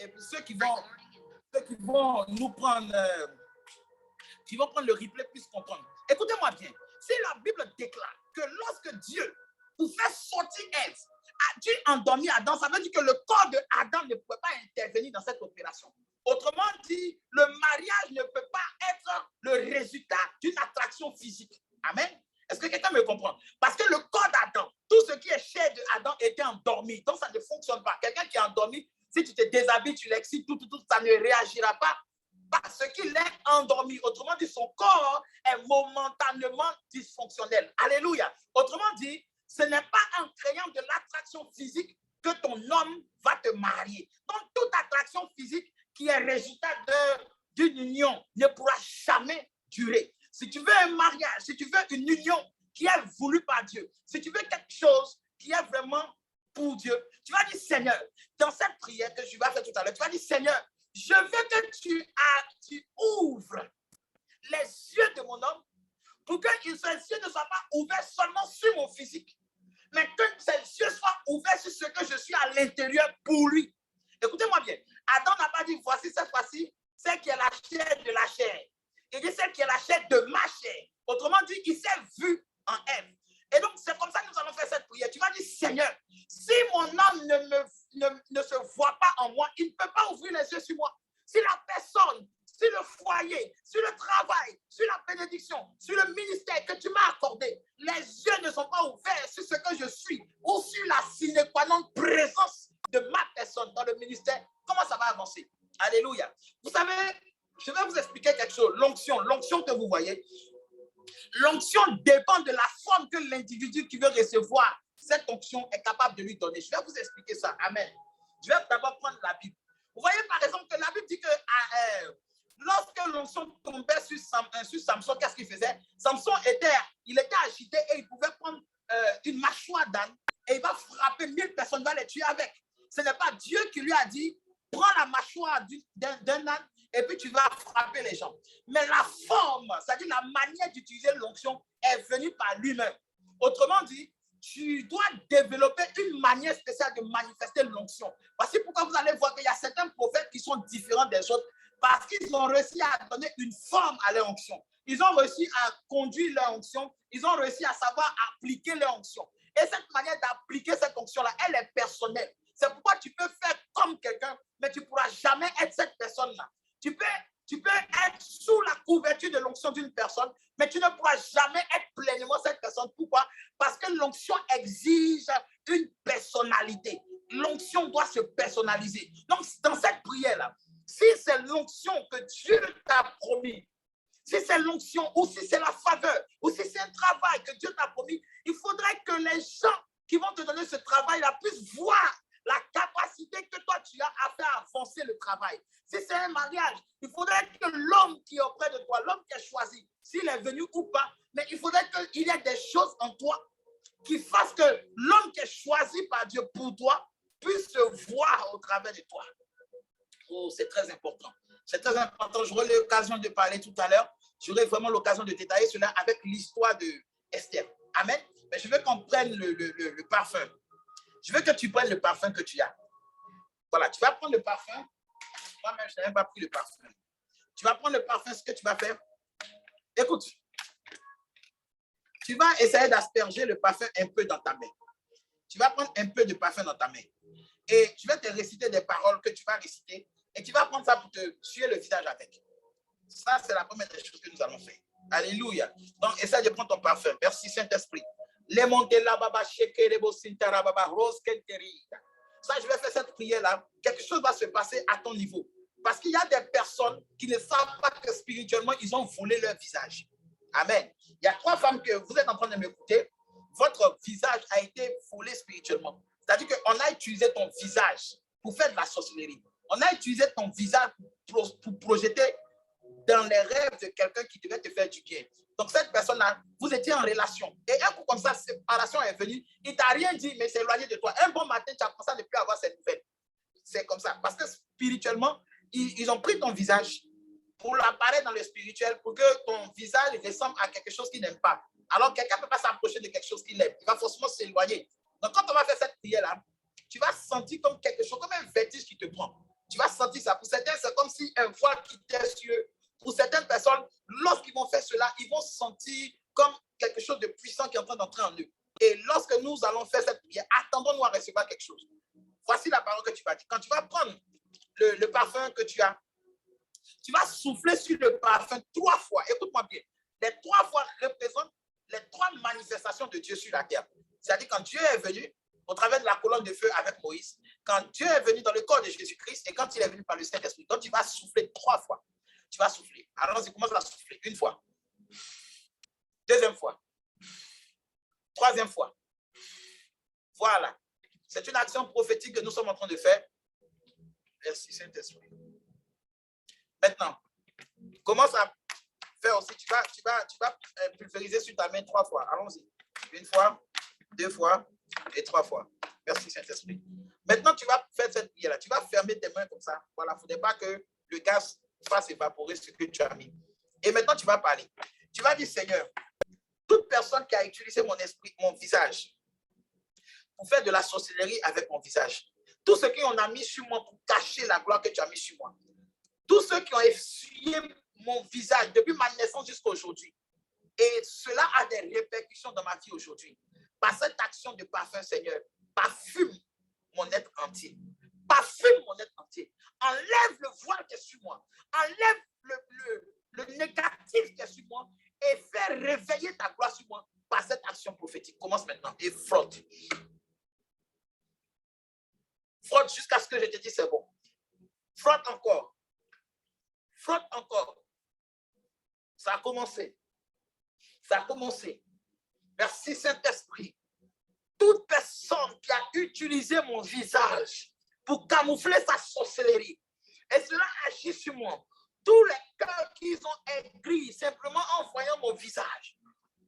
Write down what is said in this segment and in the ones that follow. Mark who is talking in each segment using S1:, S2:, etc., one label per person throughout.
S1: et pour ceux qui vont nous prendre, qui vont prendre le replay puissent comprendre. Écoutez-moi bien. Si la Bible déclare que lorsque Dieu pour faire sortir Ève, Dieu endormi Adam, ça veut dire que le corps de Adam ne peut pas intervenir dans cette opération. Autrement dit, le mariage ne peut pas être le résultat d'une attraction physique. Amen. Est-ce que quelqu'un me comprend? Parce que le corps d'Adam, tout ce qui est chair d'Adam était endormi. Donc, ça ne fonctionne pas. Quelqu'un qui est endormi, si tu te déshabilles, tu l'excites, tout, ça ne réagira pas parce qu'il est endormi. Autrement dit, son corps est momentanément dysfonctionnel. Alléluia. Autrement dit, ce n'est pas en créant de l'attraction physique que ton homme va te marier. Donc, toute attraction physique qui est résultat d'une union ne pourra jamais durer. Si tu veux un mariage, si tu veux une union qui est voulue par Dieu, si tu veux quelque chose qui est vraiment pour Dieu, tu vas dire, Seigneur, dans cette prière que je vais faire tout à l'heure, tu vas dire, Seigneur, je veux que tu ouvres les yeux de mon homme pour que ses yeux ne soient pas ouverts seulement sur mon physique, mais que ses yeux soient ouverts sur ce que je suis à l'intérieur pour lui. Écoutez-moi bien, Adam n'a pas dit, voici cette fois-ci, celle qui est la chair de la chair. Il dit celle qui est la chair de ma chair. Autrement dit, il s'est vu en Ève. Et donc, c'est comme ça que nous allons faire cette prière. Tu vas dire, Seigneur, si mon âme ne se voit pas en moi, il ne peut pas ouvrir les yeux sur moi. Si la personne, sur le foyer, sur le travail, sur la bénédiction, sur le ministère que tu m'as accordé, les yeux ne sont pas ouverts sur ce que je suis ou sur la sine qua non présence de ma personne dans le ministère, comment ça va avancer? Alléluia. Vous savez, je vais vous expliquer quelque chose. L'onction que vous voyez, l'onction dépend de la forme que l'individu qui veut recevoir cette onction est capable de lui donner. Je vais vous expliquer ça. Amen. Je vais d'abord prendre la Bible. Vous voyez par exemple que la Bible dit que lorsque l'onction tombait sur Samson, qu'est-ce qu'il faisait? Samson était agité et il pouvait prendre une mâchoire d'âne et il va frapper 1000 personnes, il va les tuer avec. Ce n'est pas Dieu qui lui a dit, prends la mâchoire d'un âne et puis tu vas frapper les gens. Mais la forme, c'est-à-dire la manière d'utiliser l'onction est venue par lui-même. Autrement dit, tu dois développer une manière spéciale de manifester l'onction. Voici pourquoi vous allez voir qu'il y a certains prophètes qui sont différents des autres parce qu'ils ont réussi à donner une forme à leur onction. Ils ont réussi à conduire leur onction. Ils ont réussi à savoir appliquer leur onction. Et cette manière d'appliquer cette onction-là, elle est personnelle. C'est pourquoi tu peux faire comme quelqu'un, mais tu ne pourras jamais être cette personne-là. Tu peux être sous la couverture de l'onction d'une personne, mais tu ne pourras jamais être pleinement cette personne. Pourquoi? Parce que l'onction exige une personnalité. L'onction doit se personnaliser. Donc, dans cette prière-là, si c'est l'onction que Dieu t'a promis, si c'est l'onction ou si c'est la faveur, ou si c'est un travail que Dieu t'a promis, il faudrait que les gens qui vont te donner ce travail-là puissent voir la capacité que toi tu as à faire avancer le travail. Si c'est un mariage, il faudrait que l'homme qui est auprès de toi, l'homme qui est choisi, s'il est venu ou pas, mais il faudrait qu'il y ait des choses en toi qui fassent que l'homme qui est choisi par Dieu pour toi puisse se voir au travers de toi. Oh, c'est très important. C'est très important. J'aurai l'occasion de parler tout à l'heure. J'aurai vraiment l'occasion de détailler cela avec l'histoire de Esther. Amen. Mais je veux qu'on prenne le parfum. Je veux que tu prennes le parfum que tu as. Voilà, tu vas prendre le parfum. Moi-même, je n'ai même pas pris le parfum. Tu vas prendre le parfum, ce que tu vas faire. Écoute, tu vas essayer d'asperger le parfum un peu dans ta main. Tu vas prendre un peu de parfum dans ta main. Et tu vas te réciter des paroles que tu vas réciter. Et tu vas prendre ça pour te tuer le visage avec. Ça, c'est la première des choses que nous allons faire. Alléluia. Donc, essaie de prendre ton parfum. Merci Saint-Esprit. Ça, je vais faire cette prière-là. Quelque chose va se passer à ton niveau. Parce qu'il y a des personnes qui ne savent pas que spirituellement, ils ont volé leur visage. Amen. Il y a 3 femmes que vous êtes en train de m'écouter. Votre visage a été volé spirituellement. C'est-à-dire qu'on a utilisé ton visage pour faire de la sorcellerie. On a utilisé ton visage pour projeter dans les rêves de quelqu'un qui devait te faire du bien. Donc, cette personne-là, vous étiez en relation. Et un coup comme ça, séparation est venue. Il ne t'a rien dit, mais c'est éloigné de toi. Un bon matin, tu as commencé à ne plus avoir cette nouvelle. C'est comme ça. Parce que spirituellement, ils ont pris ton visage pour l'apparaître dans le spirituel, pour que ton visage ressemble à quelque chose qu'il n'aime pas. Alors, quelqu'un ne peut pas s'approcher de quelque chose qu'il aime. Il va forcément s'éloigner. Donc, quand on va faire cette prière-là, tu vas sentir comme quelque chose, comme un vertige qui te prend. Tu vas sentir ça. Pour certains, c'est comme si un voile quittait sur eux. Pour certaines personnes, lorsqu'ils vont faire cela, ils vont sentir comme quelque chose de puissant qui est en train d'entrer en eux. Et lorsque nous allons faire cette prière, attendons-nous à recevoir quelque chose. Voici la parole que tu vas dire. Quand tu vas prendre le parfum que tu as, tu vas souffler sur le parfum 3 fois. Écoute-moi bien. Les 3 fois représentent les 3 manifestations de Dieu sur la terre. C'est-à-dire quand Dieu est venu au travers de la colonne de feu avec Moïse, quand Dieu est venu dans le corps de Jésus-Christ et quand il est venu par le Saint-Esprit. Donc tu vas souffler 3 fois. Tu vas souffler. Alors tu commences à souffler 1 fois. 2e fois. 3e fois. Voilà. C'est une action prophétique que nous sommes en train de faire. Merci Saint-Esprit. Maintenant, commence à faire aussi. Tu vas pulvériser sur ta main 3 fois. Allons-y. 1 fois, 2 fois et 3 fois. Merci Saint-Esprit. Maintenant, tu vas faire cette prière-là. Tu vas fermer tes mains comme ça. Voilà. Il ne faudrait pas que le gaz fasse évaporer ce que tu as mis. Et maintenant, tu vas parler. Tu vas dire, Seigneur, toute personne qui a utilisé mon esprit, mon visage, pour faire de la sorcellerie avec mon visage, tous ceux qui ont mis sur moi pour cacher la gloire que tu as mis sur moi, tous ceux qui ont essuyé mon visage depuis ma naissance jusqu'à aujourd'hui, et cela a des répercussions dans ma vie aujourd'hui. Par cette action de parfum, Seigneur, parfume mon être entier. Parfume mon être entier. Enlève le voile qui est sur moi. Enlève le négatif qui est sur moi et fais réveiller ta gloire sur moi par cette action prophétique. Commence maintenant et frotte. Frotte jusqu'à ce que je te dise c'est bon. Frotte encore. Frotte encore. Ça a commencé. Ça a commencé. Merci Saint-Esprit. Toute personne qui a utilisé mon visage pour camoufler sa sorcellerie, et cela agit sur moi. Tous les cœurs qu'ils ont écrits simplement en voyant mon visage,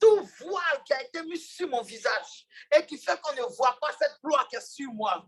S1: tout voile qui a été mis sur mon visage et qui fait qu'on ne voit pas cette gloire qui est sur moi,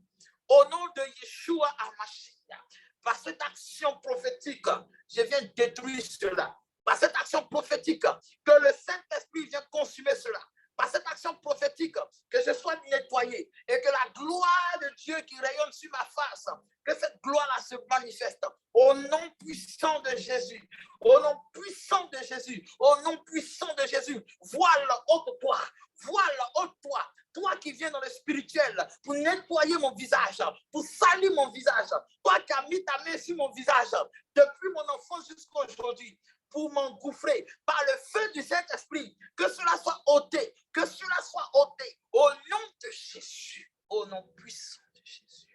S1: au nom de Yeshua HaMashiach, par cette action prophétique, je viens détruire cela. Par cette action prophétique, que le Saint-Esprit vienne consumer cela. Par cette action prophétique, que je sois nettoyé et que la gloire de Dieu qui rayonne sur ma face, que cette gloire-là se manifeste au nom puissant de Jésus, au nom puissant de Jésus, au nom puissant de Jésus. Voile ôte-toi, voile ôte-toi, toi qui viens dans le spirituel pour nettoyer mon visage, pour salir mon visage, toi qui as mis ta main sur mon visage depuis mon enfance jusqu'à aujourd'hui, pour m'engouffrer par le feu du Saint-Esprit, que cela soit ôté, que cela soit ôté, au nom de Jésus, au nom puissant de Jésus.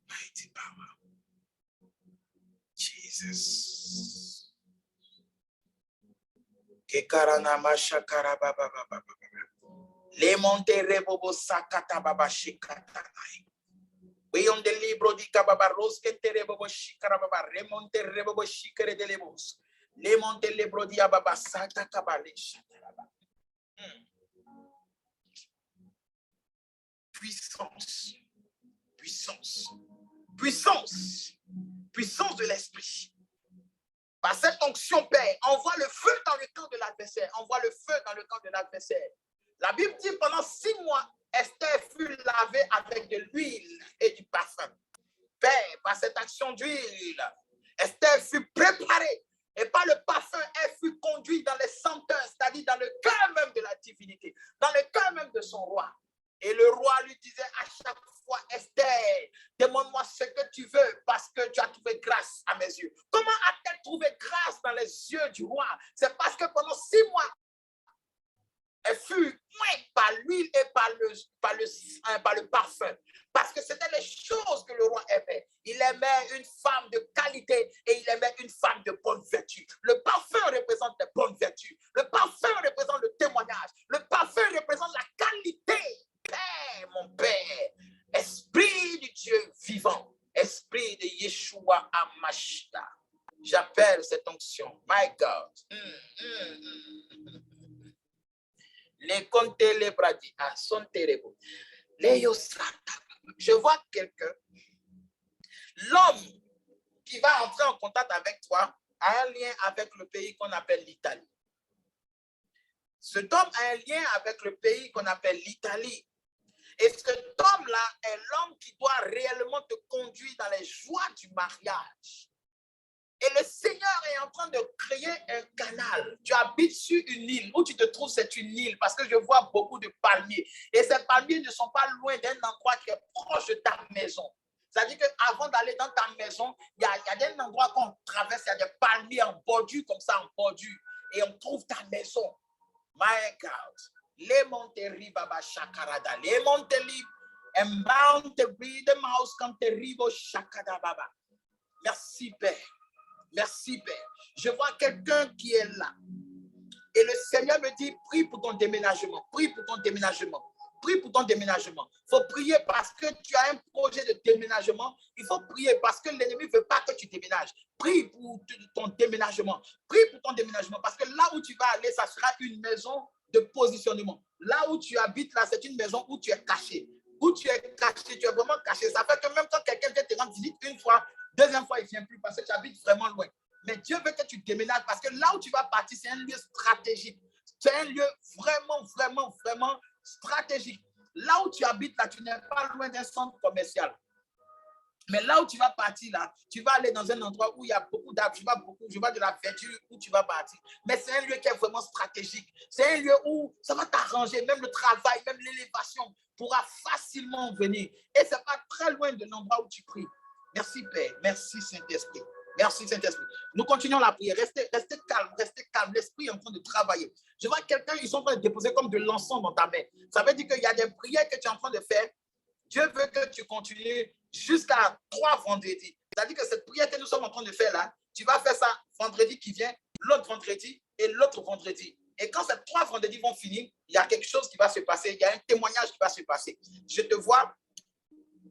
S1: Mighty power. Jesus. Le monte rebobo sakata baba shikata. Beyond the libro di kababa ros que te rebobo shikara baba remonte rebobo shikere de lebos. Le monte libro di ababa sata kabale shataraba. Puissance. Puissance. Puissance. Puissance de l'esprit. Par cette onction, Père, envoie le feu dans le camp de l'adversaire. Envoie le feu dans le camp de l'adversaire. La Bible dit pendant 6 mois, Esther fut lavée avec de l'huile et du parfum. Père, par cette action d'huile, Esther fut préparée. Et par le parfum, elle fut conduite dans les senteurs, c'est-à-dire dans le cœur même de la divinité, dans le cœur même de son roi. Et le roi lui disait à chaque fois, Esther, demande-moi ce que tu veux parce que tu as trouvé grâce à mes yeux. Comment a-t-elle trouvé grâce dans les yeux du roi? C'est parce que pendant 6 mois, elle fut ointe par l'huile et par le parfum. Parce que c'était les choses que le roi aimait. Il aimait une femme de qualité et il aimait une femme de bonne vertu. Le parfum représente les bonnes vertus. Le parfum représente le témoignage. Le parfum représente la qualité. Père, mon Père, Esprit du Dieu vivant, Esprit de Yeshua HaMashiach, j'appelle cette onction, my God. Les compte les bradis. Ah, son terrible. Je vois quelqu'un. L'homme qui va entrer en contact avec toi a un lien avec le pays qu'on appelle l'Italie. Cet homme a un lien avec le pays qu'on appelle l'Italie. Et cet homme-là est l'homme qui doit réellement te conduire dans les joies du mariage. Et le Seigneur est en train de créer un canal. Tu habites sur une île. Où tu te trouves, c'est une île. Parce que je vois beaucoup de palmiers. Et ces palmiers ne sont pas loin d'un endroit qui est proche de ta maison. C'est-à-dire qu'avant d'aller dans ta maison, il y a des endroits qu'on traverse, il y a des palmiers en bordure, comme ça, en bordure. Et on trouve ta maison. My God. Les monteri baba shakarada. Les monteli. And mount the rhythm house come terrible shakada baba. Merci, Père. Merci, Père. Je vois quelqu'un qui est là. Et le Seigneur me dit, prie pour ton déménagement. Prie pour ton déménagement. Prie pour ton déménagement. Il faut prier parce que tu as un projet de déménagement. Il faut prier parce que l'ennemi ne veut pas que tu déménages. Prie pour ton déménagement. Prie pour ton déménagement. Parce que là où tu vas aller, ça sera une maison de positionnement. Là où tu habites, là, c'est une maison où tu es caché. Où tu es caché, tu es vraiment caché. Ça fait que même quand quelqu'un vient te rendre visite une fois, deuxième fois, il ne vient plus parce que tu habites vraiment loin. Mais Dieu veut que tu déménages parce que là où tu vas partir, c'est un lieu stratégique. C'est un lieu vraiment, vraiment, vraiment stratégique. Là où tu habites, là, tu n'es pas loin d'un centre commercial. Mais là où tu vas partir, là, tu vas aller dans un endroit où il y a beaucoup d'arbres, je vois de la verdure où tu vas partir. Mais c'est un lieu qui est vraiment stratégique. C'est un lieu où ça va t'arranger, même le travail, même l'élévation pourra facilement venir. Et ce n'est pas très loin de l'endroit où tu pries. Merci Père, merci Saint-Esprit. Merci Saint-Esprit. Nous continuons la prière. Restez calme, restez calme. L'Esprit est en train de travailler. Je vois quelqu'un, ils sont en train de déposer comme de l'encens dans ta main. Ça veut dire qu'il y a des prières que tu es en train de faire. Dieu veut que tu continues jusqu'à 3 vendredis. C'est-à-dire que cette prière que nous sommes en train de faire là, tu vas faire ça vendredi qui vient, l'autre vendredi et l'autre vendredi. Et quand ces 3 vendredis vont finir, il y a quelque chose qui va se passer. Il y a un témoignage qui va se passer. Je te vois.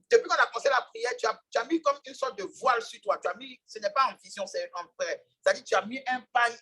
S1: Depuis qu'on a commencé la prière, tu as mis comme une sorte de voile sur toi. Tu as mis, ce n'est pas en vision, c'est en vrai. C'est-à-dire que tu as mis un pagne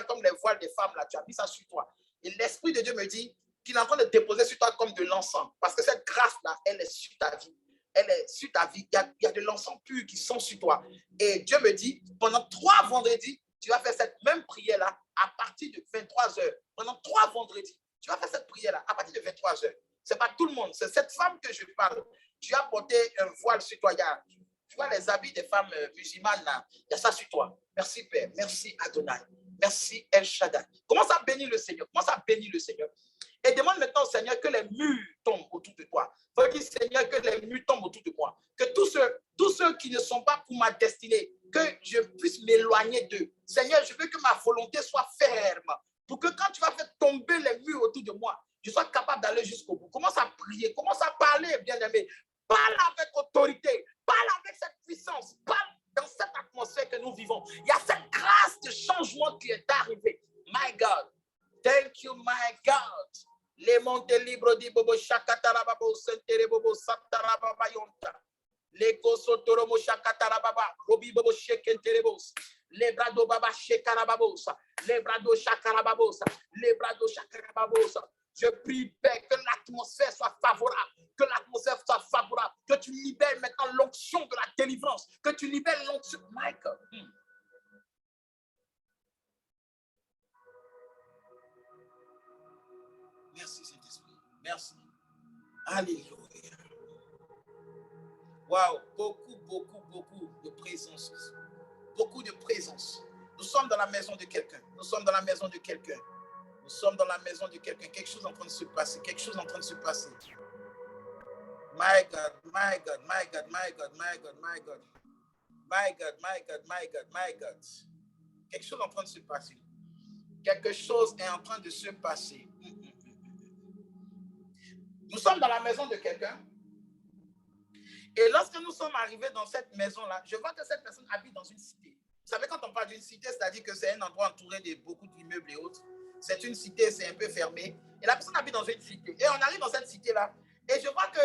S1: comme les voiles des femmes, là. Tu as mis ça sur toi. Et l'Esprit de Dieu me dit qu'il est en train de déposer sur toi comme de l'encens. Parce que cette grâce-là, elle est sur ta vie. Elle est sur ta vie. Il y a de l'encens pur qui sont sur toi. Et Dieu me dit, pendant 3 vendredis, tu vas faire cette même prière-là à partir de 23 heures. Pendant 3 vendredis, tu vas faire cette prière-là à partir de 23 heures. Ce n'est pas tout le monde. C'est cette femme que je parle. Tu as porté un voile sur toi. Tu vois les habits des femmes musulmanes là. Il y a ça sur toi. Merci Père. Merci Adonai. Merci El Shaddai. Commence à bénir le Seigneur. Commence à bénir le Seigneur. Et demande maintenant au Seigneur que les murs tombent autour de toi. Il faut dire Seigneur que les murs tombent autour de moi. Que tous ceux qui ne sont pas pour ma destinée, que je puisse m'éloigner d'eux. Seigneur, je veux que ma volonté soit ferme. Pour que quand tu vas faire tomber les murs autour de moi, je sois capable d'aller jusqu'au bout. Commence à prier, commence à parler, bien-aimé. Parle avec autorité, parle avec cette puissance, parle dans cette atmosphère que nous vivons. Il y a cette grâce de changement qui est arrivée. My God, thank you, my God. Les montes libres di bobo shakatarababo senterebobo satarababayonta. Les kosotoromo shakatarababa robi bobo shekenterebos. Les brado baba shekarababosa. Les brado shakarababosa. Les brado shakarababosa. Je prie, Père, que l'atmosphère soit favorable, que l'atmosphère soit favorable, que tu libères maintenant l'onction de la délivrance, que tu libères l'onction. Michael. Merci, Saint-Esprit. Merci. Alléluia. Waouh, beaucoup de présence. Beaucoup de présence. Nous sommes dans la maison de quelqu'un. Nous sommes dans la maison de quelqu'un. Nous sommes dans la maison de quelqu'un. Quelque chose est en train de se passer. Quelque chose est en train de se passer. My God, my God, my God, my God, my God, my God. My God, my God, my God, my God. Quelque chose est en train de se passer. Quelque chose est en train de se passer. Nous sommes dans la maison de quelqu'un. Et lorsque nous sommes arrivés dans cette maison-là, je vois que cette personne habite dans une cité. Vous savez, quand on parle d'une cité, c'est-à-dire que c'est un endroit entouré de beaucoup d'immeubles et autres. C'est une cité, c'est un peu fermé. Et la personne habite dans une cité. Et on arrive dans cette cité-là. Et je vois que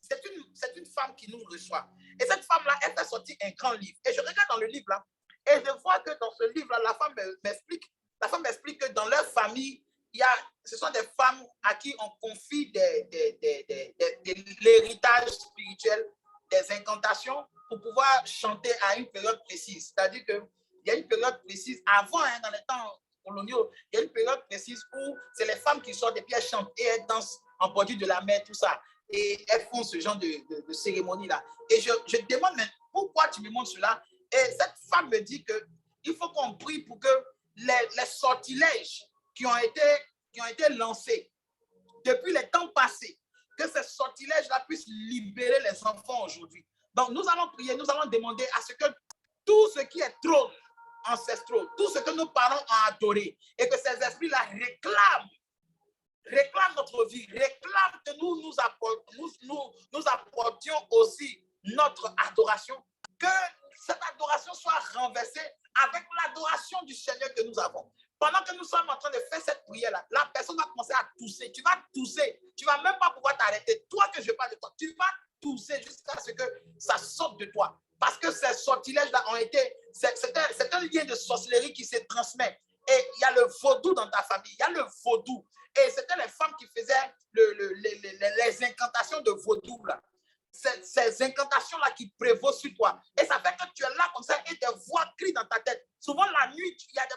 S1: c'est une femme qui nous reçoit. Et cette femme-là, elle fait sortir un grand livre. Et je regarde dans le livre-là. Et je vois que dans ce livre-là, la femme m'explique que dans leur famille, ce sont des femmes à qui on confie l'héritage spirituel, des incantations pour pouvoir chanter à une période précise. C'est-à-dire qu'il y a une période précise, avant, dans les temps coloniaux, il y a une période précise où c'est les femmes qui sortent et puis elles chantent et elles dansent en bordure de la mer, tout ça. Et elles font ce genre de cérémonie-là. Et je demande maintenant, pourquoi tu me montres cela? Et cette femme me dit qu'il faut qu'on prie pour que les sortilèges qui ont été lancés depuis les temps passés, que ces sortilèges-là puissent libérer les enfants aujourd'hui. Donc, nous allons prier, nous allons demander à ce que tout ce qui est trône ancestraux, tout ce que nos parents ont adoré, et que ces esprits-là réclament notre vie, réclament que nous apportions aussi notre adoration, que cette adoration soit renversée avec l'adoration du Seigneur que nous avons. Pendant que nous sommes en train de faire cette prière-là, la personne va commencer à tousser. Tu vas tousser. Tu ne vas même pas pouvoir t'arrêter. Toi que je parle de toi, tu vas tousser jusqu'à ce que ça sorte de toi. Parce que ces sortilèges-là ont été... C'est un lien de sorcellerie qui se transmet. Et il y a le vaudou dans ta famille. Il y a le vaudou. Et c'était les femmes qui faisaient les incantations de vaudou, là. Ces incantations-là qui prévaut sur toi. Et ça fait que tu es là comme ça et tes voix crient dans ta tête. Souvent, la nuit, il y a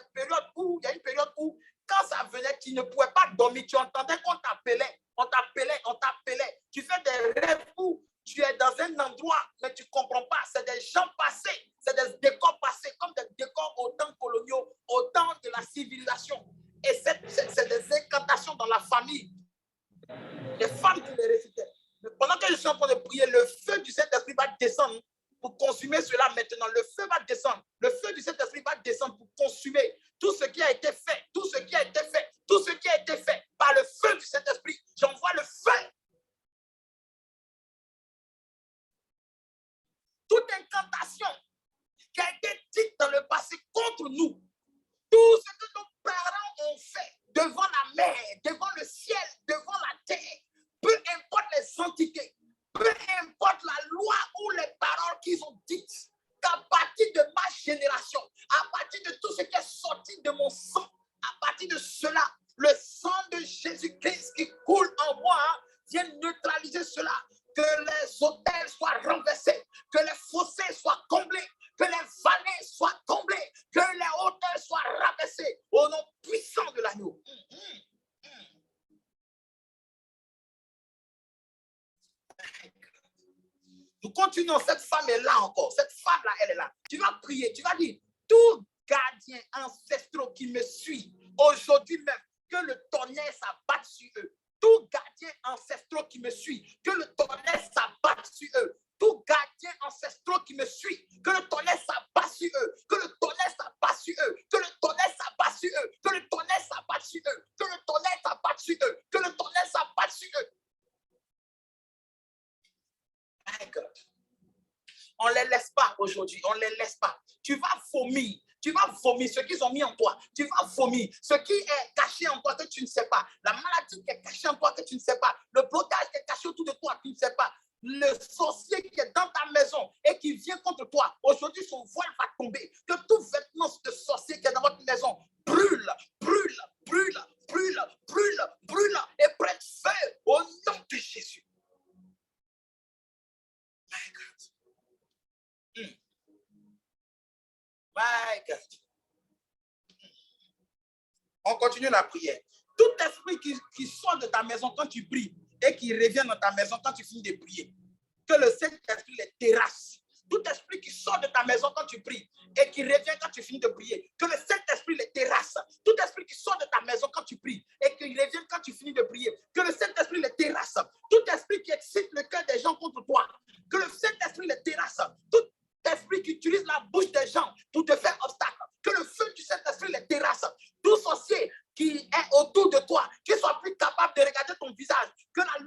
S1: une période où, quand ça venait, tu ne pouvais pas dormir. Tu entendais qu'on t'appelait. On t'appelait. Tu fais des rêves où tu es dans un endroit, mais tu ne comprends pas. C'est des gens passés. C'est des décors passés, comme des décors au temps coloniaux, au temps de la civilisation. Et c'est des incantations dans la famille. Les femmes qui les récitaient. Pendant que je suis en train de prier, le feu du Saint-Esprit va descendre pour consumer cela maintenant. Le feu va descendre. Le feu du Saint-Esprit va descendre pour consumer tout ce qui a été fait. Tout ce qui a été fait. Tout ce qui a été fait par le feu du Saint-Esprit. J'envoie le feu. Toute incantation qui a été dite dans le passé contre nous. Tout ce que nos parents ont fait devant la mer, devant le ciel, devant la terre. Peu importe les entités, peu importe la loi ou les paroles qu'ils ont dites, qu'à partir de ma génération, à partir de tout ce qui est sorti de mon sang, à partir de cela, le sang de Jésus-Christ qui coule en moi vient neutraliser cela, que les autels soient renversés, que les fossés soient comblés, que les vallées soient comblées, que les hauteurs soient rabaissées au nom puissant de l'agneau. Nous continuons, cette femme est là encore. Cette femme-là, elle est là. Tu vas prier, tu vas dire, tout gardien ancestral qui me suit, aujourd'hui même, que le tonnerre s'abatte sur eux. Tout gardien ancestral qui me suit, que le tonnerre s'abatte sur eux. Tout gardien ancestral qui me suit, que le tonnerre s'abatte sur eux. Que le tonnerre s'abatte sur eux. Que le tonnerre s'abatte sur eux. Que le tonnerre s'abatte sur eux. Que le tonnerre s'abatte sur eux. Que le tonnerre s'abatte sur eux. My God. On ne les laisse pas aujourd'hui. On ne les laisse pas. Tu vas vomir. Tu vas vomir ce qu'ils ont mis en toi. Tu vas vomir ce qui est caché en toi que tu ne sais pas. La maladie qui est cachée en toi que tu ne sais pas. Le blocage qui est caché autour de toi que tu ne sais pas. Le sorcier qui est dans ta maison et qui vient contre toi. Aujourd'hui, son voile va tomber. Que tout vêtement de sorcier qui est dans votre maison brûle, brûle, brûle, brûle, brûle, brûle et prenne feu au nom de Jésus. My God. My God. On continue la prière. Tout esprit qui sort de ta maison quand tu pries et qui revient dans ta maison quand tu finis de prier, que le Saint-Esprit les terrasse. Tout esprit qui sort de ta maison quand tu pries et qui revient quand tu finis de prier, que le Saint-Esprit les terrasse. Tout esprit qui sort de ta maison quand tu pries et qui revient quand tu finis de prier, que le Saint-Esprit les terrasse. Tout esprit qui excite le cœur des gens contre toi, que le Saint-Esprit les terrasse. Tout esprit qui utilise la bouche des gens pour te faire obstacle, que le feu du Saint-Esprit les terrasse. Tout sorcier qui est autour de toi, qui soit plus capable de regarder ton visage, que la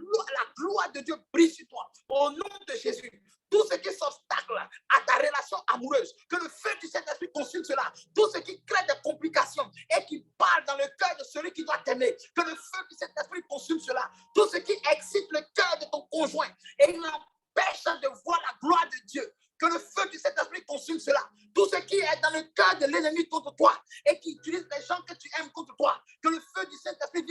S1: gloire de Dieu brille sur toi. Au nom de Jésus, tout ce qui s'obstacle à ta relation amoureuse, que le feu du Saint-Esprit consume cela. Tout ce qui crée des complications et qui parle dans le cœur de celui qui doit t'aimer, que le feu du Saint-Esprit consume cela. Tout ce qui excite le cœur de ton conjoint et l'empêche de voir la gloire de Dieu, que le feu du Saint-Esprit consume cela. Tout ce qui est dans le cœur de l'ennemi contre toi et qui utilise les gens que tu aimes contre toi, que le feu du Saint-Esprit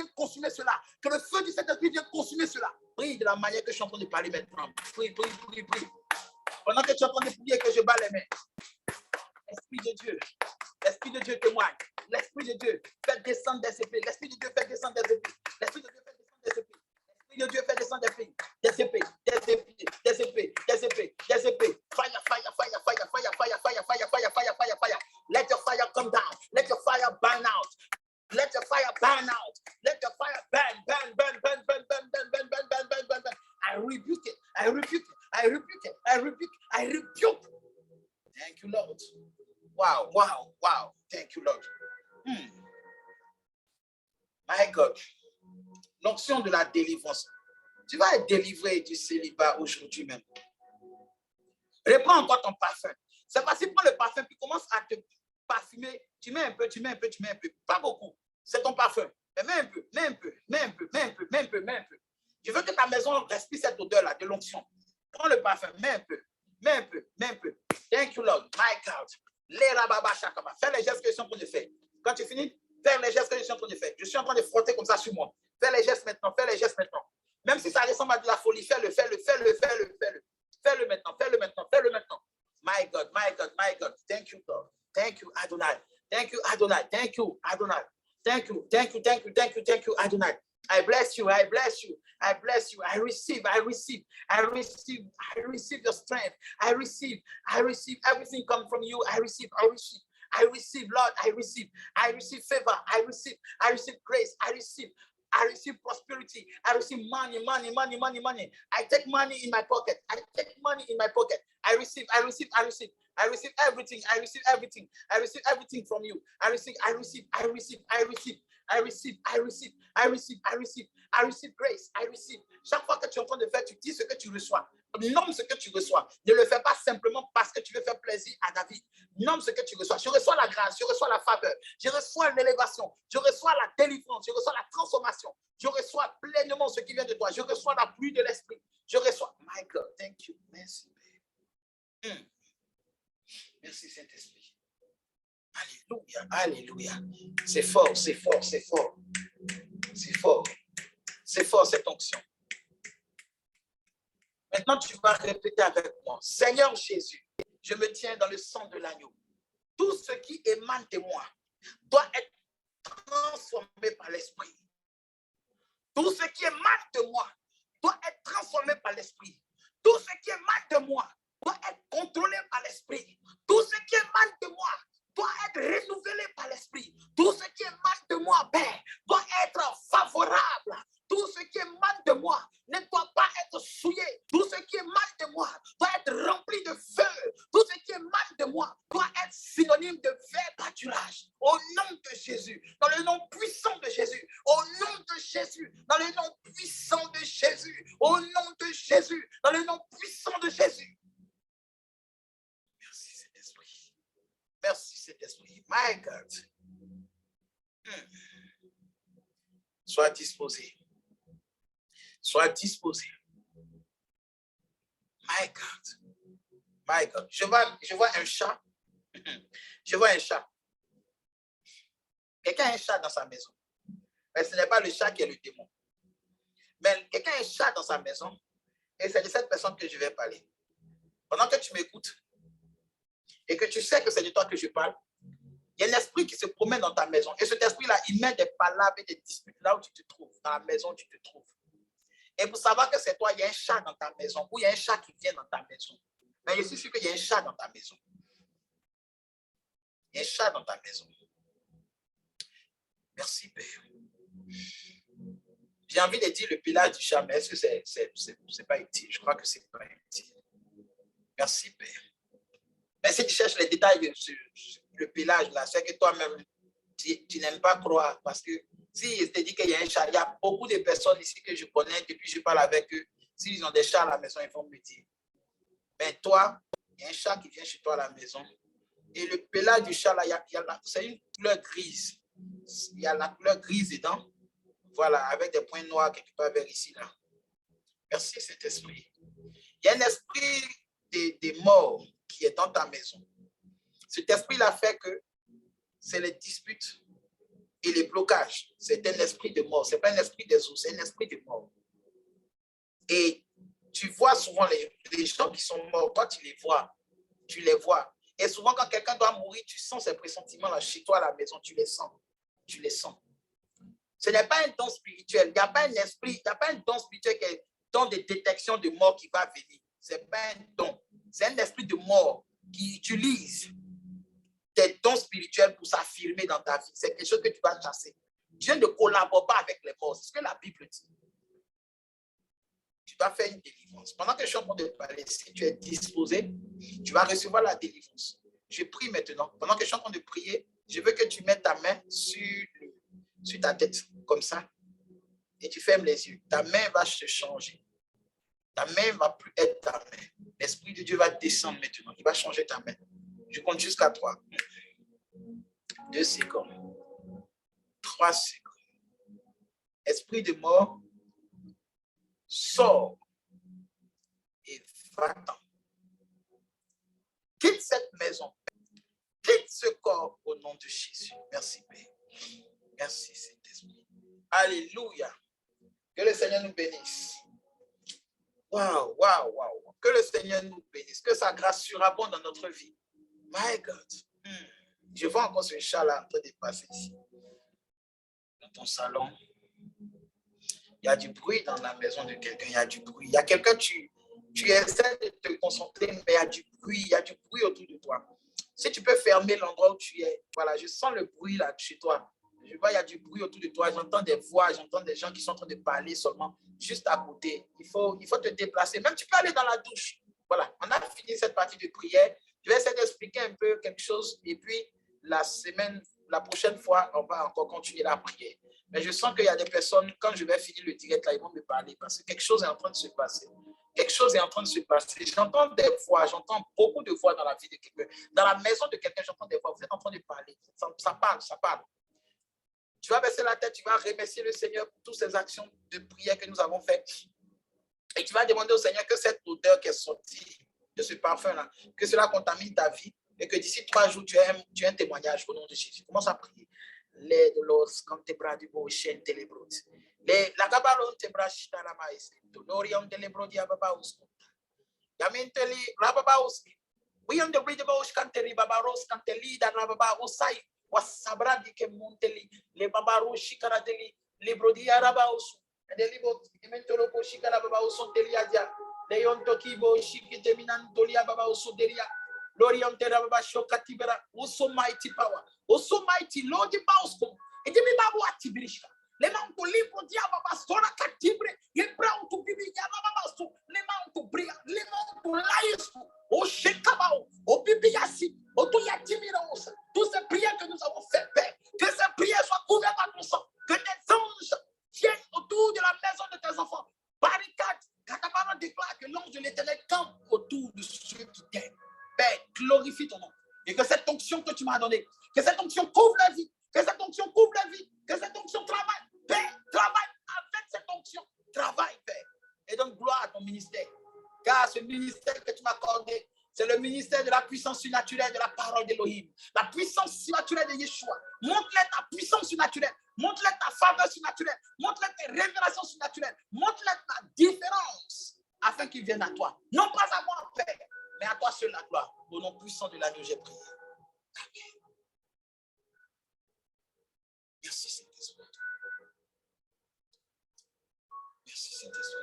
S1: le feu du Saint-Esprit vient consumer cela. Prie de la manière que je suis en train de parler maintenant. Prie. Pendant que tu es en train de prier, que je bats les mains. L'Esprit de Dieu témoigne. L'Esprit de Dieu fait descendre des épées. L'Esprit de Dieu fait descendre des épées. L'Esprit de Dieu fait descendre des épées. L'Esprit de Dieu fait descendre des épées. Des épées. Fire. Let your fire come down. Let your fire burn out. Let your fire burn out. Let your fire burn. I rebuke it. Thank you, Lord. Wow. Thank you, Lord. My God. L'onction de la délivrance. Tu vas être délivré du célibat aujourd'hui même. Reprends encore ton parfum. C'est parce que tu prends le parfum puis commence à te parfumer. Tu mets un peu. Pas beaucoup. C'est ton parfum. Mais mets un peu. Je veux que ta maison respire cette odeur-là de l'onction. Prends le parfum. Mets un peu. Thank you, Lord. My God. Fais les gestes que je suis en train de faire. Quand tu finis, fais les gestes que je suis en train de faire. Je suis en train de frotter comme ça sur moi. Fais les gestes maintenant. Même si ça ressemble à de la folie, fais-le. Fais-le maintenant. My God. Thank you, God. Thank you, Adonai. Thank you, Adonai. Thank you, Adonai. I bless you. I receive your strength. I receive everything come from you. I receive, Lord. I receive favor. I receive grace. I receive prosperity. I receive money. I take money in my pocket. I receive everything. I receive everything from you. I receive grace. Chaque fois que tu es en train de faire, tu dis ce que tu reçois. Nomme ce que tu reçois. Ne le fais pas simplement parce que tu veux faire plaisir à David. Nomme ce que tu reçois. Je reçois la grâce, je reçois la faveur, je reçois l'élévation, je reçois la délivrance, je reçois la transformation, je reçois pleinement ce qui vient de toi. Je reçois la pluie de l'esprit. Je reçois. My God, thank you. Merci. Merci Saint-Esprit. Alléluia. C'est fort cette onction. Maintenant, tu vas répéter avec moi. Seigneur Jésus, je me tiens dans le sang de l'agneau. Tout ce qui émane de moi doit être transformé par l'esprit. Tout ce qui émane de moi doit être transformé par l'esprit. Tout ce qui émane de moi doit être contrôlé par l'esprit. Tout ce qui émane de moi doit être renouvelé par l'esprit. Tout ce qui émane de moi, Père, doit être favorable. Tout ce qui émane de moi ne doit pas être souillé. Tout ce qui émane de moi doit être rempli de feu. Tout ce qui émane de moi doit être synonyme de vert pâturage. Au nom de Jésus, dans le nom puissant de Jésus, au nom de Jésus, dans le nom puissant de Jésus, au nom de Jésus, dans le nom puissant de Jésus. Merci Saint-Esprit. Merci Saint-Esprit. My God. Sois disposé. Sois disposé. My God. Je vois un chat. Je vois un chat. Quelqu'un a un chat dans sa maison. Mais ce n'est pas le chat qui est le démon. Mais quelqu'un a un chat dans sa maison. Et c'est de cette personne que je vais parler. Pendant que tu m'écoutes et que tu sais que c'est de toi que je parle, il y a un esprit qui se promène dans ta maison. Et cet esprit-là, il met des palabres et des disputes là où tu te trouves, dans la maison où tu te trouves. Et pour savoir que c'est toi, il y a un chat dans ta maison ou il y a un chat qui vient dans ta maison. Mais je suis sûr qu'il y a un chat dans ta maison. Il y a un chat dans ta maison. Merci, Père. J'ai envie de dire le pelage du chat, mais est-ce que c'est pas utile? Je crois que c'est pas utile. Merci, Père. Mais si tu cherches les détails sur le pelage, là, c'est que toi-même, tu n'aimes pas croire. Parce que si je te dis qu'il y a un chat, il y a beaucoup de personnes ici que je connais, depuis que je parle avec eux. S'ils ont des chats à la maison, ils vont me dire. Mais toi, il y a un chat qui vient chez toi à la maison. Et le pelage du chat, là, c'est une couleur grise. Il y a la couleur grise dedans. Voilà, avec des points noirs quelque part vers ici, là. Merci, Saint-Esprit. Il y a un esprit des morts qui est dans ta maison. Cet esprit-là fait que c'est les disputes, Et les blocages, c'est un esprit de mort. Ce n'est pas un esprit des eaux, c'est un esprit de mort. Et tu vois souvent les gens qui sont morts, toi tu les vois. Tu les vois. Et souvent quand quelqu'un doit mourir, tu sens ces pressentiments là chez toi à la maison, tu les sens. Tu les sens. Ce n'est pas un don spirituel. Il n'y a pas un esprit, il n'y a pas un don spirituel qui est don de détection de mort qui va venir. Ce n'est pas un don. C'est un esprit de mort qui utilise tes dons spirituels pour s'affirmer dans ta vie. C'est quelque chose que tu vas chasser. Dieu ne collabore pas avec les morts. C'est ce que la Bible dit. Tu dois faire une délivrance. Pendant que je suis en train de parler, si tu es disposé, tu vas recevoir la délivrance. Je prie maintenant. Pendant que je suis en train de prier, je veux que tu mettes ta main sur ta tête, comme ça. Et tu fermes les yeux. Ta main va se changer. Ta main ne va plus être ta main. L'Esprit de Dieu va descendre maintenant. Il va changer ta main. Je compte jusqu'à 3. 2 secondes. 3 secondes. Esprit de mort, sors et va-t'en. Quitte cette maison. Quitte ce corps au nom de Jésus. Merci, Père. Merci, Saint-Esprit. Alléluia. Que le Seigneur nous bénisse. Waouh, waouh, waouh. Que le Seigneur nous bénisse. Que sa grâce surabonde dans notre vie. My God. Je vois encore ce chat-là en train de passer ici. Dans ton salon. Il y a du bruit dans la maison de quelqu'un. Il y a du bruit. Il y a quelqu'un, tu essaies de te concentrer, mais il y a du bruit. Il y a du bruit autour de toi. Si tu peux fermer l'endroit où tu es. Voilà, je sens le bruit là chez toi. Je vois, il y a du bruit autour de toi. J'entends des voix, j'entends des gens qui sont en train de parler seulement juste à côté. Il faut te déplacer. Même tu peux aller dans la douche. Voilà, on a fini cette partie de prière. Je vais essayer d'expliquer un peu quelque chose. Et puis, la prochaine fois, on va encore continuer la prière. Mais je sens qu'il y a des personnes, quand je vais finir le direct, là, ils vont me parler parce que quelque chose est en train de se passer. Quelque chose est en train de se passer. J'entends des voix, j'entends beaucoup de voix dans la vie de quelqu'un. Dans la maison de quelqu'un, j'entends des voix. Vous êtes en train de parler. Ça parle, ça parle. Tu vas baisser la tête, tu vas remercier le Seigneur pour toutes ces actions de prière que nous avons faites. Et tu vas demander au Seigneur que cette odeur qui est sortie de ce parfum-là, que cela contamine ta vie et que d'ici 3 jours, tu aies un témoignage au nom de Jésus. Commence à prier. Les de los cantebra du beau chien télébrot. La gabaron tebra chita la maïs. Dolorium télébrodi ababaus. Yamenteli rababaus. We on the bridge about Canteri Babaros Canteli da Rababausai. Wasabradi ke Monteli, le Babaro Shikaradeli, le Brodi Arabaus, and the Libo Mentolopo Shikarabaus Deliadia, Leon Tokibo Shikiteminan Tolia Babaus Delia, Lorion Terabasho Katibera, also mighty power, also mighty Lord Bausco, and the Babu Atibrisha. Les mains to libro diababa sona catibre, les bras to bibi yababa, les mains to bria, les mains to laïs, au shekabao, au bibiasi, au tuyatimiros, toutes ces prières que nous avons faites, Père, que ces prières soient couvertes par ton sang, que des anges viennent autour de la maison de tes enfants, barricade, Katabara déclare que l'ange de l'Éternel campe autour de ceux qui t'aiment. Père, glorifie ton nom, et que cette onction que tu m'as donnée, que cette onction couvre la vie, que cette onction couvre la vie, que cette onction travaille. Père, travaille avec cette onction. Travaille, Père. Et donne gloire à ton ministère. Car ce ministère que tu m'as accordé, c'est le ministère de la puissance surnaturelle de la parole d'Élohim. La puissance surnaturelle de Yeshua. Montre-leur ta puissance surnaturelle. Montre-leur ta faveur surnaturelle. Montre-leur tes révélations surnaturelles. Montre-leur ta différence afin qu'ils viennent à toi. Non pas à moi, Père, mais à toi seul la gloire. Au nom puissant de l'agneau, j'ai prié. Amen. Merci, Saint-Esprit. Merci, Saint-Esprit.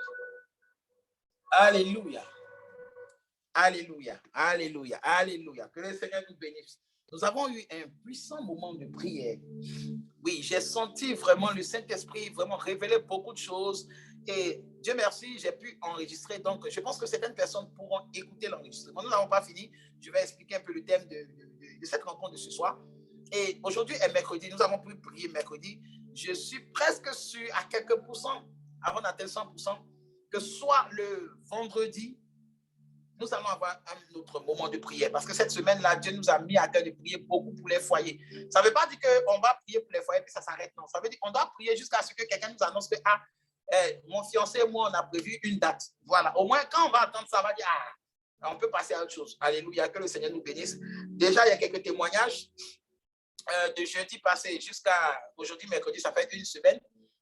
S1: Alléluia. Alléluia. Alléluia. Alléluia. Que le Seigneur nous bénisse. Nous avons eu un puissant moment de prière. Oui, j'ai senti vraiment le Saint-Esprit vraiment révéler beaucoup de choses. Et Dieu merci, j'ai pu enregistrer. Donc, je pense que certaines personnes pourront écouter l'enregistrement. Nous n'avons pas fini. Je vais expliquer un peu le thème de cette rencontre de ce soir. Et aujourd'hui est mercredi. Nous avons pu prier mercredi. Je suis presque sûr à quelques pourcents, avant d'atteindre 100%, que soit le vendredi, nous allons avoir un autre moment de prière. Parce que cette semaine-là, Dieu nous a mis à cœur de prier beaucoup pour les foyers. Ça ne veut pas dire qu'on va prier pour les foyers et ça s'arrête. Non, ça veut dire qu'on doit prier jusqu'à ce que quelqu'un nous annonce que mon fiancé et moi, on a prévu une date. Voilà. Au moins, quand on va attendre ça, on va dire on peut passer à autre chose. Alléluia. Que le Seigneur nous bénisse. Déjà, il y a quelques témoignages. de jeudi passé jusqu'à aujourd'hui, mercredi, ça fait une semaine.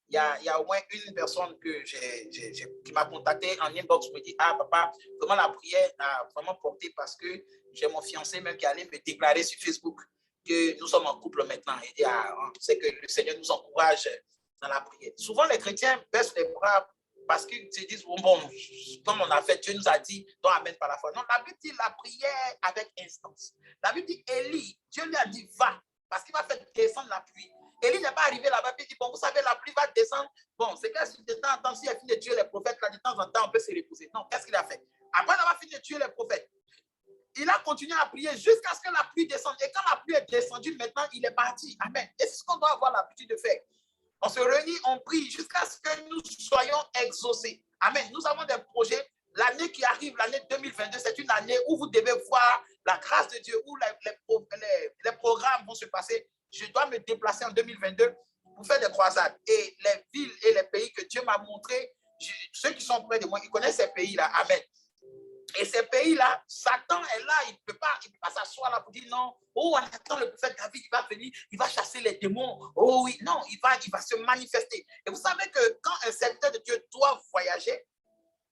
S1: Il y a au moins une personne qui m'a contacté en inbox, me dit, ah papa, vraiment la prière a vraiment porté parce que j'ai mon fiancé même qui allait me déclarer sur Facebook que nous sommes en couple maintenant. Il dit, ah, c'est que le Seigneur nous encourage dans la prière. Souvent, les chrétiens baissent les bras parce qu'ils se disent, bon, comme on a fait, Dieu nous a dit, donc amen par la foi. Non, la Bible dit la prière avec instance. La Bible dit, Élie, Dieu lui a dit, va, parce qu'il va faire descendre la pluie. Élie n'est pas arrivé là-bas, puis il dit, bon, vous savez, la pluie va descendre. Bon, c'est que de temps en temps, s'il a fini de tuer les prophètes, là, de temps en temps, on peut se reposer. Non, qu'est-ce qu'il a fait? Après avoir fini de tuer les prophètes, il a continué à prier jusqu'à ce que la pluie descende. Et quand la pluie est descendue, maintenant, il est parti. Amen. Et c'est ce qu'on doit avoir l'habitude de faire. On se réunit, on prie jusqu'à ce que nous soyons exaucés. Amen. Nous avons des projets. L'année qui arrive, l'année 2022, c'est une année où vous devez voir la grâce de Dieu, où les programmes vont se passer. Je dois me déplacer en 2022 pour faire des croisades. Et les villes et les pays que Dieu m'a montrés, ceux qui sont près de moi, ils connaissent ces pays-là. Amen. Et ces pays-là, Satan est là, il ne peut pas s'asseoir là pour dire non, oh, on attend le prophète David, il va venir, il va chasser les démons. Oh oui, non, il va se manifester. Et vous savez que quand un serviteur de Dieu doit voyager,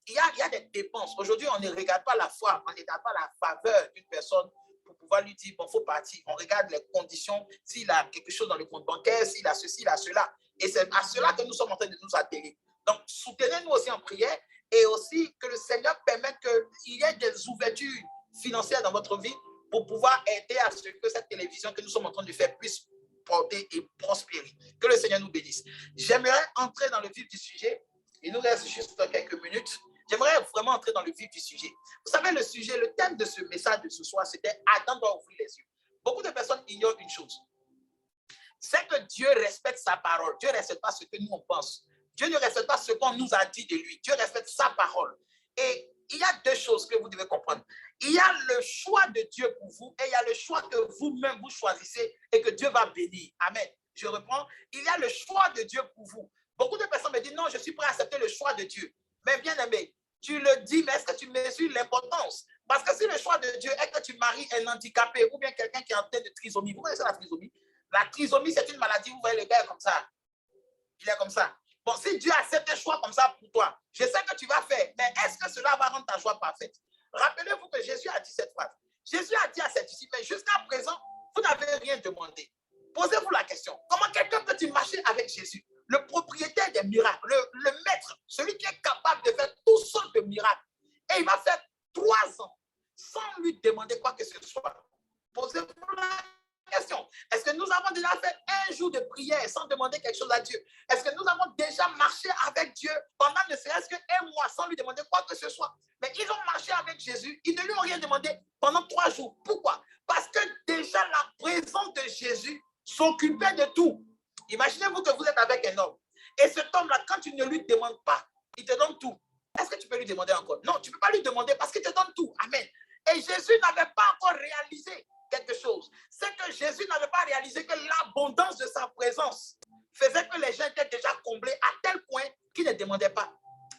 S1: il y a des dépenses. Aujourd'hui, on ne regarde pas la foi, on ne regarde pas la faveur d'une personne pour pouvoir lui dire, bon, il faut partir. On regarde les conditions, s'il a quelque chose dans le compte bancaire, s'il a ceci, il a cela. Et c'est à cela que nous sommes en train de nous atteler. Donc, soutenez-nous aussi en prière et aussi que le Seigneur permette qu'il y ait des ouvertures financières dans votre vie pour pouvoir aider à ce que cette télévision que nous sommes en train de faire puisse porter et prospérer. Que le Seigneur nous bénisse. J'aimerais entrer dans le vif du sujet. Il nous reste juste quelques minutes. J'aimerais vraiment entrer dans le vif du sujet. Vous savez, le sujet, le thème de ce message de ce soir, c'était Adam doit ouvrir les yeux. Beaucoup de personnes ignorent une chose. C'est que Dieu respecte sa parole. Dieu ne respecte pas ce que nous on pense. Dieu ne respecte pas ce qu'on nous a dit de lui. Dieu respecte sa parole. Et il y a deux choses que vous devez comprendre. Il y a le choix de Dieu pour vous et il y a le choix que vous-même vous choisissez et que Dieu va bénir. Amen. Je reprends. Il y a le choix de Dieu pour vous. Beaucoup de personnes me disent non, je suis prêt à accepter le choix de Dieu. Mais bien aimé, tu le dis, mais est-ce que tu mesures l'importance? Parce que si le choix de Dieu est que tu maries un handicapé ou bien quelqu'un qui est en train de trisomie, vous connaissez la trisomie? La trisomie, c'est une maladie, vous voyez le gars comme ça. Il est comme ça. Bon, si Dieu accepte un choix comme ça pour toi, je sais que tu vas faire, mais est-ce que cela va rendre ta joie parfaite? Rappelez-vous que Jésus a dit cette phrase. Jésus a dit à ses disciples, mais jusqu'à présent, vous n'avez rien demandé. Posez-vous la question, comment quelqu'un peut-il marcher avec Jésus? Le propriétaire des miracles, le maître, celui qui est capable de faire toutes sortes de miracles. Et il va faire 3 ans sans lui demander quoi que ce soit. Posez-vous la question. Est-ce que nous avons déjà fait un jour de prière sans demander quelque chose à Dieu? Est-ce que nous avons déjà marché avec Dieu pendant ne serait-ce qu'un mois sans lui demander quoi que ce soit? Mais ils ont marché avec Jésus, ils ne lui ont rien demandé pendant 3 jours. Pourquoi? Parce que déjà la présence de Jésus s'occupait de tout. Imaginez-vous que vous êtes avec un homme et cet homme-là, quand tu ne lui demandes pas, il te donne tout. Est-ce que tu peux lui demander encore? Non, tu ne peux pas lui demander parce qu'il te donne tout. Amen. Et Jésus n'avait pas encore réalisé quelque chose. C'est que Jésus n'avait pas réalisé que l'abondance de sa présence faisait que les gens étaient déjà comblés à tel point qu'ils ne demandaient pas.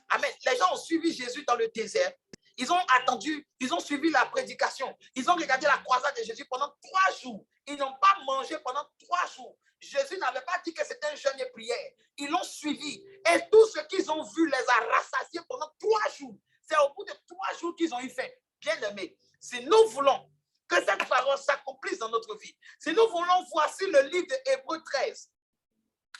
S1: Amen. Les gens ont suivi Jésus dans le désert. Ils ont attendu, ils ont suivi la prédication. Ils ont regardé la croisade de Jésus pendant 3 jours. Ils n'ont pas mangé pendant 3 jours. Jésus n'avait pas dit que c'était un jeûne et prière. Ils l'ont suivi. Et tout ce qu'ils ont vu les a rassasiés pendant 3 jours. C'est au bout de 3 jours qu'ils ont eu faim. Bien aimé, si nous voulons que cette parole s'accomplisse dans notre vie, si nous voulons voir sur le livre de Hébreux 13,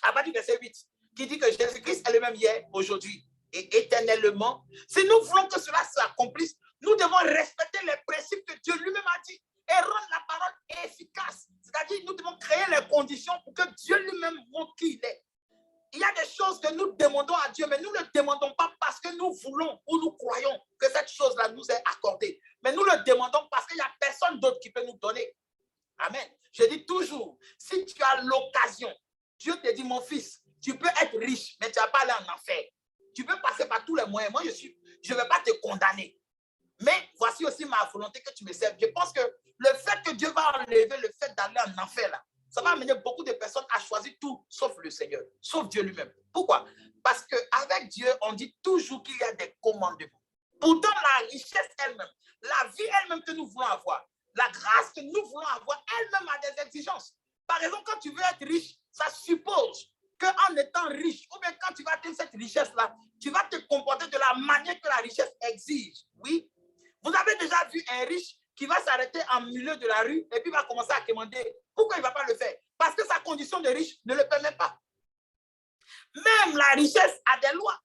S1: à partir du verset 8, qui dit que Jésus-Christ est le même hier, aujourd'hui et éternellement, si nous voulons que cela s'accomplisse, nous devons respecter les principes que Dieu lui-même a dit et rendre la parole efficace. C'est-à-dire, nous devons créer les conditions pour que Dieu lui-même montre qui il est. Il y a des choses que nous demandons à Dieu, mais nous ne le demandons pas parce que nous voulons ou nous croyons que cette chose-là nous est accordée. Mais nous le demandons parce qu'il n'y a personne d'autre qui peut nous donner. Amen. Je dis toujours, si tu as l'occasion, Dieu te dit, mon fils, tu peux être riche, mais tu ne vas pas aller en enfer. Tu peux passer par tous les moyens. Moi, je ne vais pas te condamner. Mais voici aussi ma volonté que tu me serves. Je pense que le fait que Dieu va enlever le fait d'aller en enfer, là, ça va amener beaucoup de personnes à choisir tout, sauf le Seigneur, sauf Dieu lui-même. Pourquoi? Parce qu'avec Dieu, on dit toujours qu'il y a des commandements. Pourtant, la richesse elle-même, la vie elle-même que nous voulons avoir, la grâce que nous voulons avoir, elle-même a des exigences. Par exemple, quand tu veux être riche, ça suppose qu'en étant riche, ou bien quand tu vas atteindre cette richesse-là, tu vas te comporter de la manière que la richesse exige. Oui. Vous avez déjà vu un riche qui va s'arrêter en milieu de la rue et puis va commencer à commander. Pourquoi il ne va pas le faire? Parce que sa condition de riche ne le permet pas. Même la richesse a des lois.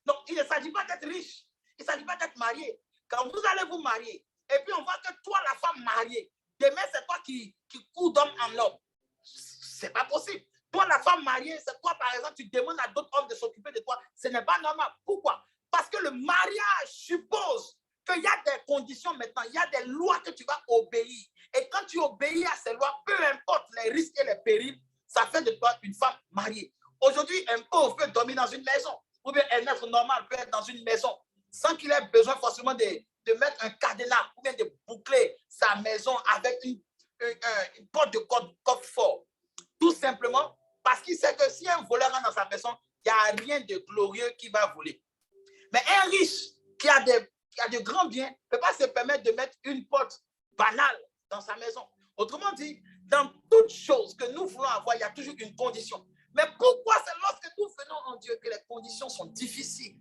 S1: Donc, il ne s'agit pas d'être riche. Il ne s'agit pas d'être marié. Quand vous allez vous marier, et puis on voit que toi, la femme mariée, demain, c'est toi qui cours d'homme en homme. Ce n'est pas possible. Toi, la femme mariée, c'est toi, par exemple, tu demandes à d'autres hommes de s'occuper de toi. Ce n'est pas normal. Pourquoi? Parce que le mariage suppose qu'il y a des conditions maintenant, il y a des lois que tu vas obéir. Et quand tu obéis à ces lois, peu importe les risques et les périls, ça fait de toi une femme mariée. Aujourd'hui, un pauvre peut dormir dans une maison, ou bien un être normal peut être dans une maison, sans qu'il ait besoin forcément de mettre un cadenas, ou bien de boucler sa maison avec une porte de coffre-fort. Tout simplement parce qu'il sait que si un voleur rentre dans sa maison, il n'y a rien de glorieux qui va voler. Mais un riche qui a de grands biens ne peut pas se permettre de mettre une porte banale dans sa maison. Autrement dit, dans toute chose que nous voulons avoir, il y a toujours une condition. Mais pourquoi c'est lorsque nous venons en Dieu que les conditions sont difficiles?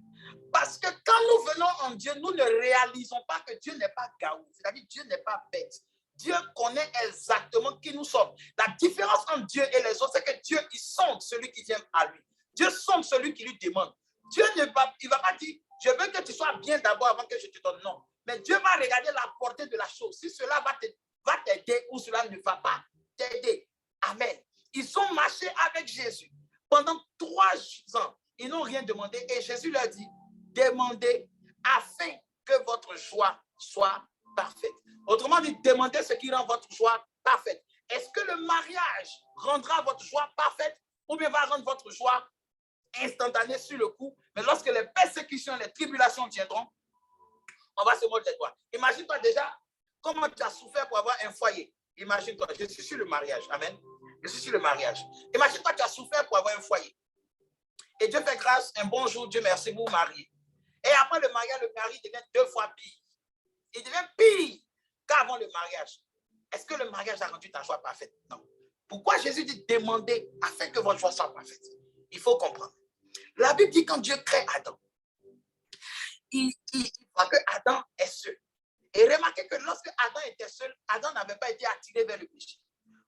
S1: Parce que quand nous venons en Dieu, nous ne réalisons pas que Dieu n'est pas gaou. C'est-à-dire Dieu n'est pas bête. Dieu connaît exactement qui nous sommes. La différence entre Dieu et les autres, c'est que Dieu, il sonde celui qui vient à lui. Dieu sonde celui qui lui demande. Dieu ne va, il va pas dire, je veux que tu sois bien d'abord avant que je te donne. Non. Mais Dieu va regarder la portée de la chose. Si cela va t'aider ou cela ne va pas t'aider. Amen. Ils ont marché avec Jésus pendant 3 ans. Ils n'ont rien demandé. Et Jésus leur dit, demandez afin que votre joie soit parfaite. Autrement dit, demandez ce qui rend votre joie parfaite. Est-ce que le mariage rendra votre joie parfaite ou bien va rendre votre joie instantanée sur le coup? Mais lorsque les persécutions, les tribulations viendront, on va se mordre les doigts. Imagine-toi déjà comment tu as souffert pour avoir un foyer. Imagine-toi, je suis sur le mariage. Amen. Je suis sur le mariage. Imagine-toi, tu as souffert pour avoir un foyer. Et Dieu fait grâce, un bon jour, Dieu merci, vous mariez. Et après le mariage, le mari devient 2 fois pire. Il devient pire qu'avant le mariage. Est-ce que le mariage a rendu ta joie parfaite? Non. Pourquoi Jésus dit demander afin que votre joie soit parfaite? Il faut comprendre. La Bible dit quand Dieu crée Adam, il voit que Adam est seul. Et remarquez que lorsque Adam était seul, Adam n'avait pas été attiré vers le péché.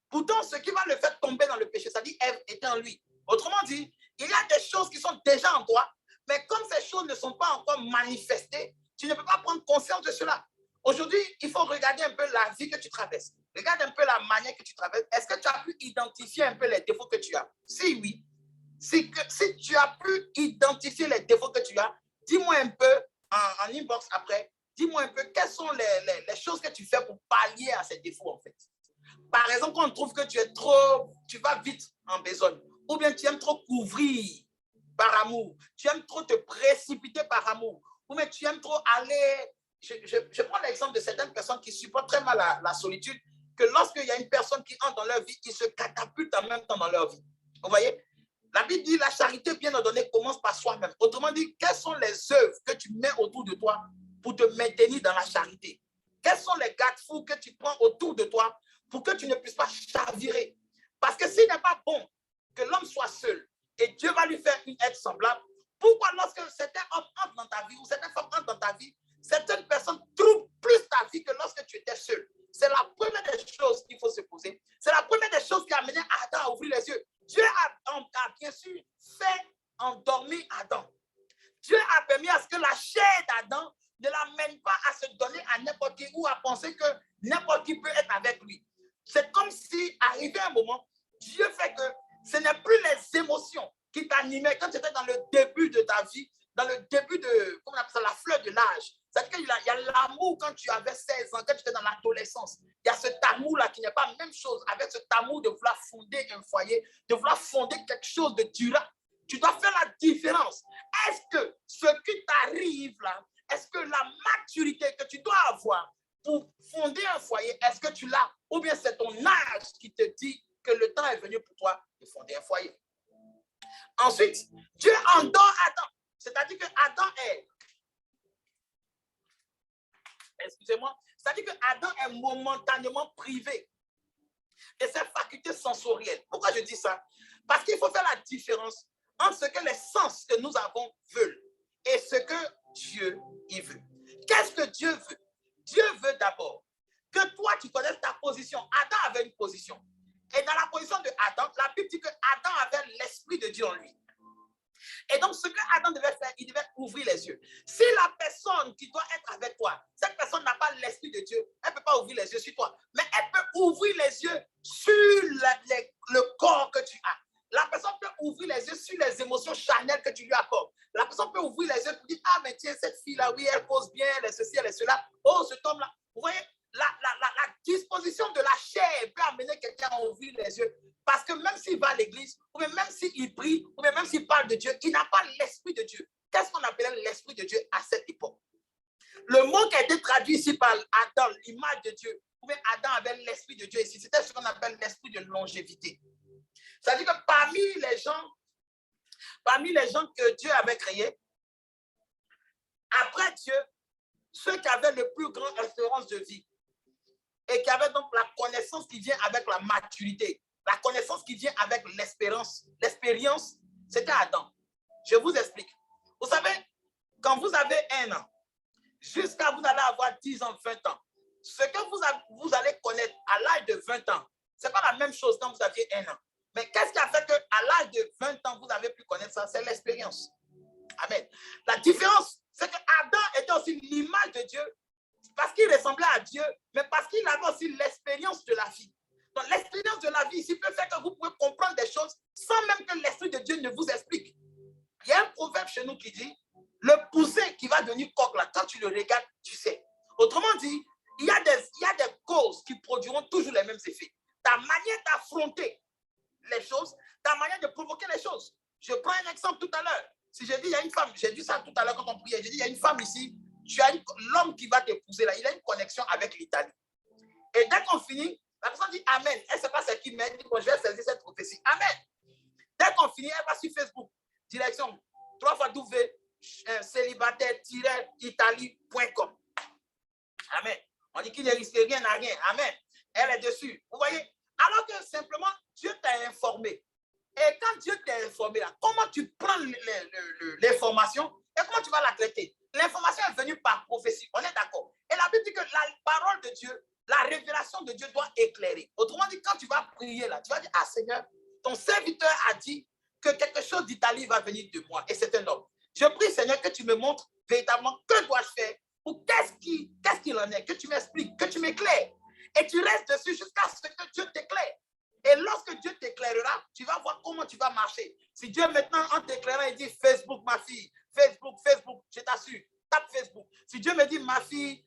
S1: Pourtant, ce qui va le faire tomber dans le péché, c'est-à-dire Ève était en lui. Autrement dit, il y a des choses qui sont déjà en toi, mais comme ces choses ne sont pas encore manifestées, tu ne peux pas prendre conscience de cela. Aujourd'hui, il faut regarder un peu la vie que tu traverses. Regarde un peu la manière que tu traverses. Est-ce que tu as pu identifier un peu les défauts que tu as? Si oui, si tu as pu identifier les défauts que tu as, dis-moi un peu en inbox après, dis-moi un peu quelles sont les choses que tu fais pour pallier à ces défauts en fait. Par exemple, quand on trouve que tu vas vite en besogne, ou bien tu aimes trop couvrir par amour, tu aimes trop te précipiter par amour, ou bien tu aimes trop aller. Je prends l'exemple de certaines personnes qui supportent très mal la solitude, que lorsqu'il y a une personne qui entre dans leur vie, ils se catapultent en même temps dans leur vie. Vous voyez? La Bible dit la charité bien ordonnée commence par soi-même. Autrement dit, quelles sont les œuvres que tu mets autour de toi pour te maintenir dans la charité? Quels sont les garde-fous que tu prends autour de toi pour que tu ne puisses pas chavirer? Parce que s'il n'est pas bon que l'homme soit seul et Dieu va lui faire une aide semblable, pourquoi lorsque certains hommes entrent dans ta vie ou certaines femmes entrent dans ta vie, certaines personnes trouvent plus ta vie que lorsque tu étais seul? C'est la première des choses qu'il faut se poser. C'est la première des choses qui a amené Adam à ouvrir les yeux. Dieu a bien sûr fait endormir Adam. Dieu a permis à ce que la chair d'Adam ne l'amène pas à se donner à n'importe qui ou à penser que n'importe qui peut être avec lui. C'est comme si, arrivé un moment, Dieu fait que ce n'est plus les émotions qui t'animaient quand tu étais dans le début de ta vie, dans le début de, comment on appelle ça, la fleur de l'âge. C'est-à-dire qu'il y a l'amour quand tu avais 16 ans, quand tu étais dans l'adolescence. Il y a cet amour-là qui n'est pas la même chose avec cet amour de vouloir fonder un foyer, de vouloir fonder quelque chose de durable. Tu dois faire la différence. Est-ce que ce qui t'arrive là, est-ce que la maturité que tu dois avoir pour fonder un foyer, est-ce que tu l'as? Ou bien c'est ton âge qui te dit que le temps est venu pour toi de fonder un foyer. Ensuite, Dieu endort Adam. C'est-à-dire que Adam est... Excusez-moi. C'est-à-dire que Adam est momentanément privé. et ses facultés sensorielles. Pourquoi je dis ça? Parce qu'il faut faire la différence entre ce que les sens que nous avons veulent et ce que Dieu y veut. Qu'est-ce que Dieu veut? Dieu veut d'abord que toi, tu connaisses ta position. Adam avait une position. Et dans la position de Adam, la Bible dit que Adam avait l'Esprit de Dieu en lui. Et donc, ce que Adam devait faire, il devait ouvrir les yeux. Si la personne qui doit être avec toi, cette personne n'a pas l'Esprit de Dieu, elle ne peut pas ouvrir les yeux sur toi. Mais elle peut ouvrir les yeux sur le corps que tu as. La personne peut ouvrir les yeux sur les émotions charnelles que tu lui accordes. La personne peut ouvrir les yeux pour dire, ah, mais tiens, cette fille-là, oui, elle cause bien, elle est ceci, elle est cela. Oh, cet homme-là. Vous voyez, la disposition de la chair peut amener quelqu'un à ouvrir les yeux. Parce que même s'il va à l'église, ou même s'il prie, ou même s'il parle de Dieu, il n'a pas l'Esprit de Dieu. Qu'est-ce qu'on appelait l'Esprit de Dieu à cette époque? Le mot qui a été traduit ici par Adam, l'image de Dieu, ou bien Adam avait l'Esprit de Dieu ici, c'était ce qu'on appelle l'Esprit de longévité. C'est-à-dire que parmi les gens que Dieu avait créés, après Dieu, ceux qui avaient le plus grande espérance de vie et qui avaient donc la connaissance qui vient avec la maturité, la connaissance qui vient avec l'expérience, c'était Adam. Je vous explique. Vous savez, quand vous avez 1 an, jusqu'à vous allez avoir 10 ans, 20 ans, ce que vous allez connaître à l'âge de 20 ans, ce n'est pas la même chose quand vous aviez 1 an. Mais qu'est-ce qui a fait qu'à l'âge de 20 ans, vous avez pu connaître ça? C'est l'expérience. Amen. La différence, c'est que Adam était aussi l'image de Dieu parce qu'il ressemblait à Dieu, mais parce qu'il avait aussi l'expérience de la vie. Donc, l'expérience de la vie ici peut faire que vous pouvez comprendre des choses sans même que l'Esprit de Dieu ne vous explique. Il y a un proverbe chez nous qui dit, le poussé qui va devenir coq, là, quand tu le regardes, tu sais. Autrement dit, il y a des causes qui produiront toujours les mêmes effets. Ta manière d'affronter les choses, ta manière de provoquer les choses. Je prends un exemple tout à l'heure. Si je dis, il y a une femme, j'ai dit ça tout à l'heure quand on priait, j'ai dit, il y a une femme ici, l'homme qui va t'épouser là, il a une connexion avec l'Italie. Et dès qu'on finit, la personne dit Amen. Elle ne sait pas ce qui m'aide, dit, bon, je vais saisir cette prophétie. Amen. Dès qu'on finit, elle va sur Facebook, direction 3w célibataire-italie.com. Amen. On dit qu'il ne risque rien à rien. Amen. Elle est dessus. Vous voyez? Alors que simplement, Dieu t'a informé. Et quand Dieu t'a informé, là, comment tu prends l'information et comment tu vas la traiter? L'information est venue par prophétie. On est d'accord. Et la Bible dit que la parole de Dieu, la révélation de Dieu doit éclairer. Autrement dit, quand tu vas prier là, tu vas dire, ah Seigneur, ton serviteur a dit que quelque chose d'Italie va venir de moi. Et c'est un homme. Je prie, Seigneur, que tu me montres véritablement que dois-je faire ou qu'est-ce qu'il en est, que tu m'expliques, que tu m'éclaires. Et tu restes dessus jusqu'à ce que Dieu t'éclaire. Et lorsque Dieu t'éclairera, tu vas voir comment tu vas marcher. Si Dieu maintenant, en t'éclairant, il dit Facebook, ma fille, Facebook, je t'assure, tape Facebook. Si Dieu me dit, ma fille,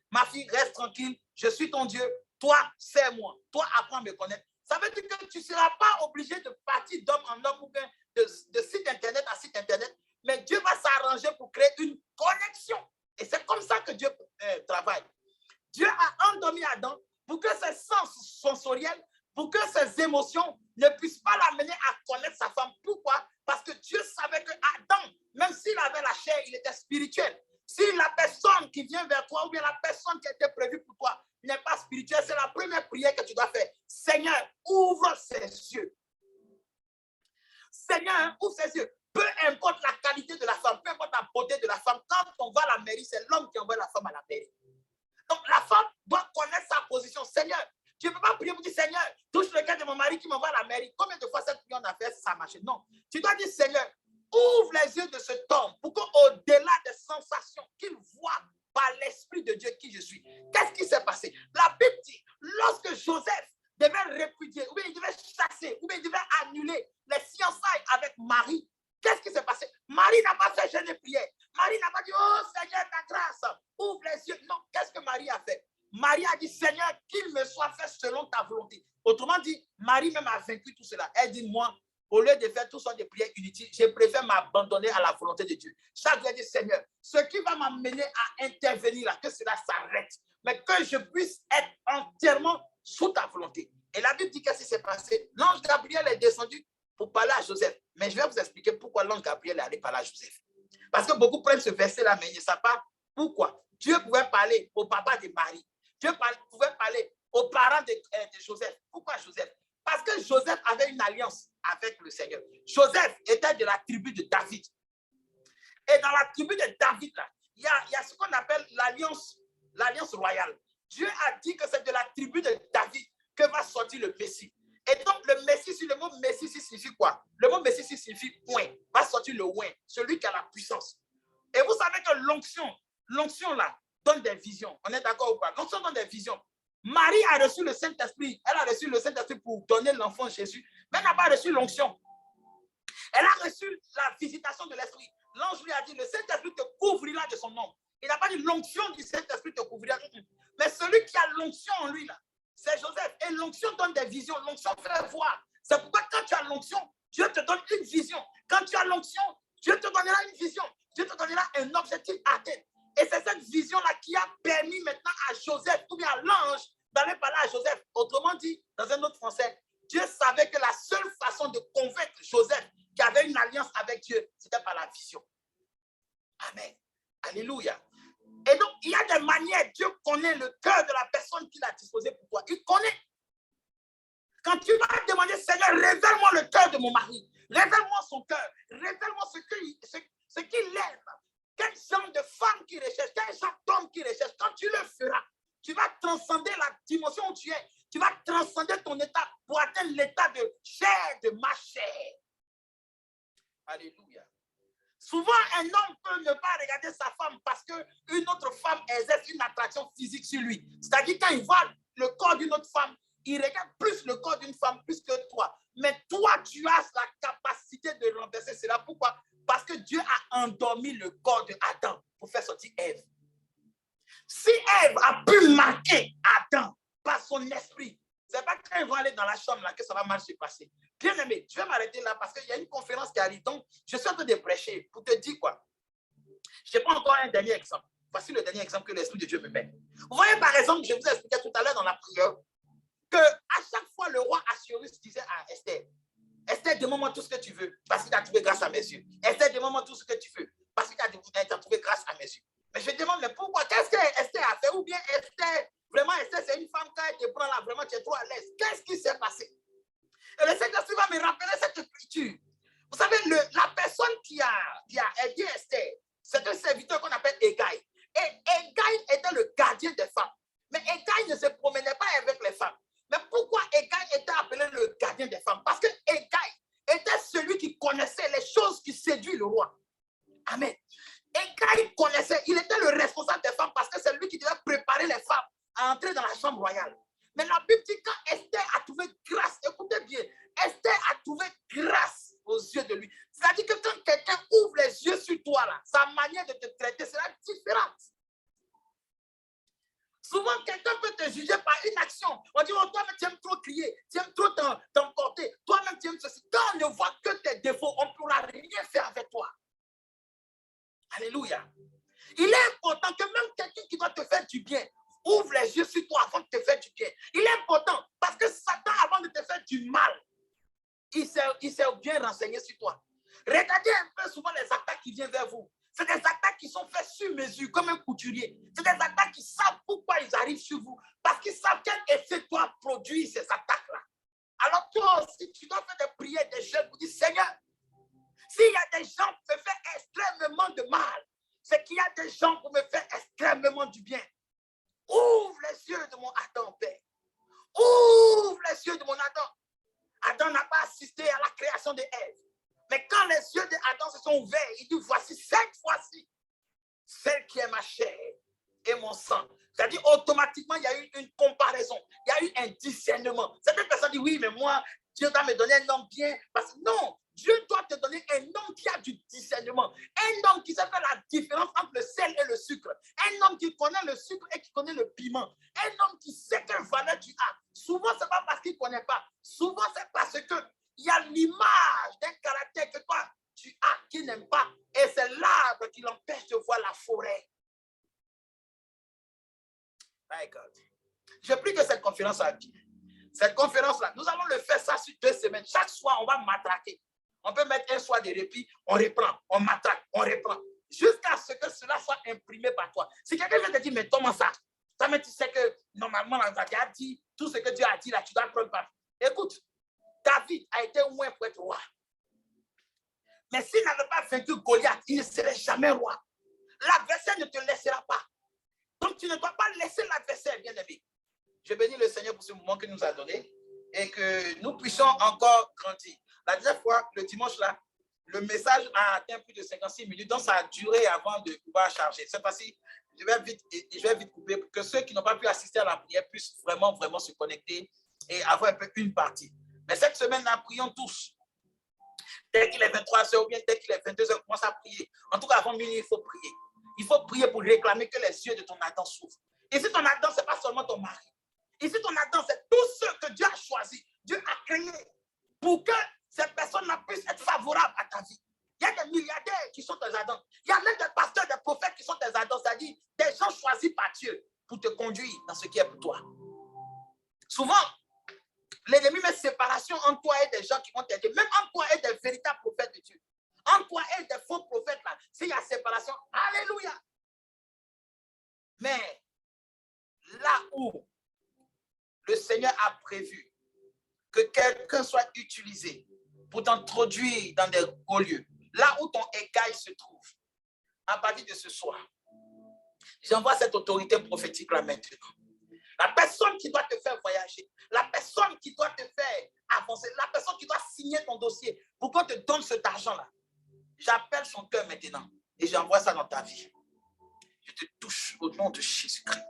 S1: reste tranquille, je suis ton Dieu, toi, c'est moi, toi, apprends à me connaître. Ça veut dire que tu ne seras pas obligé de partir d'homme en homme ou bien de site internet à site internet, mais Dieu va s'arranger pour créer une connexion. Et c'est comme ça que Dieu travaille. Dieu a endormi Adam pour que ses sens sensoriels, pour que ses émotions ne puissent pas l'amener à connaître sa femme. Pourquoi? Parce que Dieu savait que Adam, même s'il avait la chair, il était spirituel. Si la personne qui vient vers toi ou bien la personne qui était prévue pour toi n'est pas spirituelle, c'est la première prière que tu dois faire. Seigneur, ouvre ses yeux. Seigneur, ouvre ses yeux. Peu importe la qualité de la femme, peu importe la beauté de la femme, quand on va à la mairie, c'est l'homme qui envoie la femme à la mairie. Donc, la femme doit connaître sa position. Seigneur, tu ne peux pas prier pour dire, Seigneur, touche le cœur de mon mari qui m'envoie à la mairie. Combien de fois cette prière on a fait, ça a marché? Non. Tu dois dire, Seigneur, ouvre les yeux de cet homme pour qu'au-delà des sensations, qu'il voit par l'Esprit de Dieu qui je suis. Qu'est-ce qui s'est passé? La Bible dit, lorsque Joseph devait répudier, ou bien il devait chasser, ou bien il devait annuler les fiançailles avec Marie, qu'est-ce qui s'est passé? Marie n'a pas fait jeûne et prière. Marie n'a pas dit, oh Seigneur, ta grâce, ouvre les yeux. Non, qu'est-ce que Marie a fait? Marie a dit, Seigneur, qu'il me soit fait selon ta volonté. Autrement dit, Marie même a vaincu tout cela. Elle dit, moi, au lieu de faire tout ça de prières inutiles, je préfère m'abandonner à la volonté de Dieu. Chaque jour, elle dit, Seigneur, ce qui va m'amener à intervenir là, que cela s'arrête, mais que je puisse être entièrement sous ta volonté. Et la Bible dit qu'est-ce qui s'est passé? L'ange Gabriel est descendu pour parler à Joseph. Mais je vais vous expliquer pourquoi l'ange Gabriel est allé parler à Joseph. Parce que beaucoup prennent ce verset-là, mais ils ne savent pas pourquoi. Dieu pouvait parler au papa de Marie. Dieu pouvait parler aux parents de Joseph. Pourquoi Joseph? Parce que Joseph avait une alliance avec le Seigneur. Joseph était de la tribu de David. Et dans la tribu de David, là, il y a ce qu'on appelle l'alliance royale. Dieu a dit que c'est de la tribu de David que va sortir le Messie. Et donc, le Messie, le mot Messie signifie quoi? Le mot Messie signifie oint. Va sortir le oint, celui qui a la puissance. Et vous savez que l'onction là, donne des visions. On est d'accord ou pas? L'onction donne des visions. Marie a reçu le Saint-Esprit. Elle a reçu le Saint-Esprit pour donner l'enfant Jésus. Mais elle n'a pas reçu l'onction. Elle a reçu la visitation de l'Esprit. L'ange lui a dit, le Saint-Esprit te couvrira de son nom. Il n'a pas dit l'onction du Saint-Esprit te couvrira. Mais celui qui a l'onction en lui, là, c'est Joseph. Et l'onction donne des visions. L'onction fait voir. C'est pourquoi quand tu as l'onction, Dieu te donne une vision. Quand tu as l'onction, Dieu te donnera une vision. Dieu te donnera un objectif à atteindre. Et c'est cette vision-là qui a permis maintenant à Joseph, ou bien à l'ange, d'aller parler à Joseph. Autrement dit, dans un autre français, Dieu savait que la seule façon de convaincre Joseph qui avait une alliance avec Dieu, c'était par la vision. Amen. Alléluia. Et donc, il y a des manières. Dieu connaît le cœur de la personne qu'il a disposé pour toi. Il connaît. Quand tu vas demander, Seigneur, révèle-moi le cœur de mon mari. Révèle-moi son cœur. Révèle-moi ce qu'il aime. Quel genre de femme qu'il recherche. Quel genre d'homme qu'il recherche. Quand tu le feras, tu vas transcender la dimension où tu es. Tu vas transcender ton état pour atteindre l'état de chair de ma chair. Alléluia. Souvent, un homme peut ne pas regarder sa femme parce qu'une autre femme exerce une attraction physique sur lui. C'est-à-dire quand il voit le corps d'une autre femme, il regarde plus le corps d'une femme plus que toi. Mais toi, tu as la capacité de renverser cela. Pourquoi? Parce que Dieu a endormi le corps d'Adam pour faire sortir Ève. Si Ève a pu marquer Adam par son esprit, c'est pas quand ils vont aller dans la chambre là que ça va mal se passer. Bien aimé, je vais m'arrêter là parce qu'il y a une conférence qui arrive. Donc, je suis en train de prêcher pour te dire quoi. Je prends encore un dernier exemple. Voici le dernier exemple que l'Esprit de Dieu me met. Vous voyez, par exemple, je vous ai expliqué tout à l'heure dans la prière que à chaque fois, le roi Assuérus disait à Esther, Esther, demande-moi tout ce que tu veux parce qu'il t'a trouvé grâce à mes yeux. Esther, demande-moi tout ce que tu veux parce qu'il t'a trouvé grâce à mes yeux. Mais je demande, mais pourquoi? Qu'est-ce que Esther a fait? Ou bien Esther, vraiment, Esther, c'est une femme, quand elle te prend là, vraiment, tu es trop à l'aise. Qu'est-ce qui s'est passé? Et le Seigneur va me rappeler cette écriture. Vous savez, la personne qui a aidé Esther, c'est un serviteur qu'on appelle Hégai. Et Hégai était le gardien des femmes. Mais Hégai ne se promenait pas avec les femmes. Mais pourquoi Hégai était appelé le gardien des femmes? Parce que Hégai était celui qui connaissait les choses qui séduisent le roi. Amen. Hégai connaissait, il était le responsable des femmes parce que c'est lui qui devait préparer les femmes à entrer dans la chambre royale. Mais la Bible dit quand Esther a trouvé grâce, écoutez bien, Esther a trouvé grâce aux yeux de lui. C'est-à-dire que quand quelqu'un ouvre les yeux sur toi, là, sa manière de te traiter sera différente. Souvent, quelqu'un peut te juger par une action. On dit, oh, toi-même, tu aimes trop crier, tu aimes trop t'emporter, toi-même, tu aimes ceci. Quand on ne voit que tes défauts, on ne pourra rien faire avec toi. Alléluia. Il est important que même quelqu'un qui doit te faire du bien, ouvre les yeux sur toi avant de te faire du bien. Il est important parce que Satan, avant de te faire du mal, il s'est bien renseigné sur toi. Regardez un peu souvent les attaques qui viennent vers vous. C'est des attaques qui sont faites sur mesure, comme un couturier. C'est des attaques qui savent pourquoi ils arrivent sur vous. Parce qu'ils savent quel effet doit produire ces attaques-là. Alors toi aussi, tu dois faire des prières, des jeûnes pour dire, Seigneur, s'il y a des gens qui me font extrêmement de mal, c'est qu'il y a des gens pour me faire extrêmement du bien. Ouvre les yeux de mon Adam, Père. Ouvre les yeux de mon Adam. Adam n'a pas assisté à la création de Ève. Mais quand les yeux d'Adam se sont ouverts, il dit, voici cette fois-ci, celle qui est ma chair et mon sang. C'est-à-dire, automatiquement, il y a eu une comparaison. Il y a eu un discernement. Certaines personnes disent, oui, mais moi, Dieu doit me donner un homme bien. Parce que non, Dieu doit te donner un homme qui a du discernement. Un homme qui sait faire la différence entre le sel et le sucre. Un homme qui connaît le sucre et qui connaît le piment. Un homme qui sait quelle valeur tu as. Souvent, ce n'est pas parce qu'il ne connaît pas. Souvent, c'est parce que il y a l'image d'un caractère que toi, tu as qui n'aime pas. Et c'est l'arbre qui l'empêche de voir la forêt. My God. Je prie que cette conférence a dit. Cette conférence-là, nous allons le faire ça sur 2 semaines. Chaque soir, on va matraquer. On peut mettre un soir de répit, on reprend, on matraque, on reprend. Jusqu'à ce que cela soit imprimé par toi. Si quelqu'un vient te dire, mais comment ça? Toi, mais tu sais que normalement, on a déjà dit, tout ce que Dieu a dit là, tu dois prendre part. Écoute, David a été oint pour être roi. Mais s'il n'avait pas vaincu Goliath, il ne serait jamais roi. L'adversaire ne te laissera pas. Donc, tu ne dois pas laisser l'adversaire, bien-aimé. Je bénis le Seigneur pour ce moment qu'il nous a donné et que nous puissions encore grandir. La dernière fois, le dimanche là, le message a atteint plus de 56 minutes, donc ça a duré avant de pouvoir charger. Cette fois-ci, je vais vite couper pour que ceux qui n'ont pas pu assister à la prière puissent vraiment se connecter et avoir un peu une partie. Mais cette semaine-là, prions tous. Dès qu'il est 23h ou bien dès qu'il est 22h, commence à prier. En tout cas, avant minuit, il faut prier. Il faut prier pour réclamer que les yeux de ton Adam s'ouvrent. Et si ton Adam, ce n'est pas seulement ton mari. Et si ton Adam, c'est tous ceux que Dieu a choisis, Dieu a créé pour que ces personnes-là puissent être favorables à ta vie. Il y a des milliardaires qui sont tes Adams. Il y a même des pasteurs, des prophètes qui sont tes Adams, c'est-à-dire des gens choisis par Dieu pour te conduire dans ce qui est pour toi. Souvent, l'ennemi met séparation entre toi et des gens qui vont t'aider, même entre toi et des véritables prophètes de Dieu. Entre toi et des faux prophètes, là, s'il y a séparation, alléluia. Mais là où le Seigneur a prévu que quelqu'un soit utilisé pour t'introduire dans des hauts lieux, là où ton écaille se trouve, à partir de ce soir, j'envoie cette autorité prophétique là maintenant. La personne qui doit te faire voyager, la personne qui doit te faire avancer, la personne qui doit signer ton dossier pour qu'on te donne cet argent-là, j'appelle son cœur maintenant et j'envoie ça dans ta vie. Je te touche au nom de Jésus-Christ.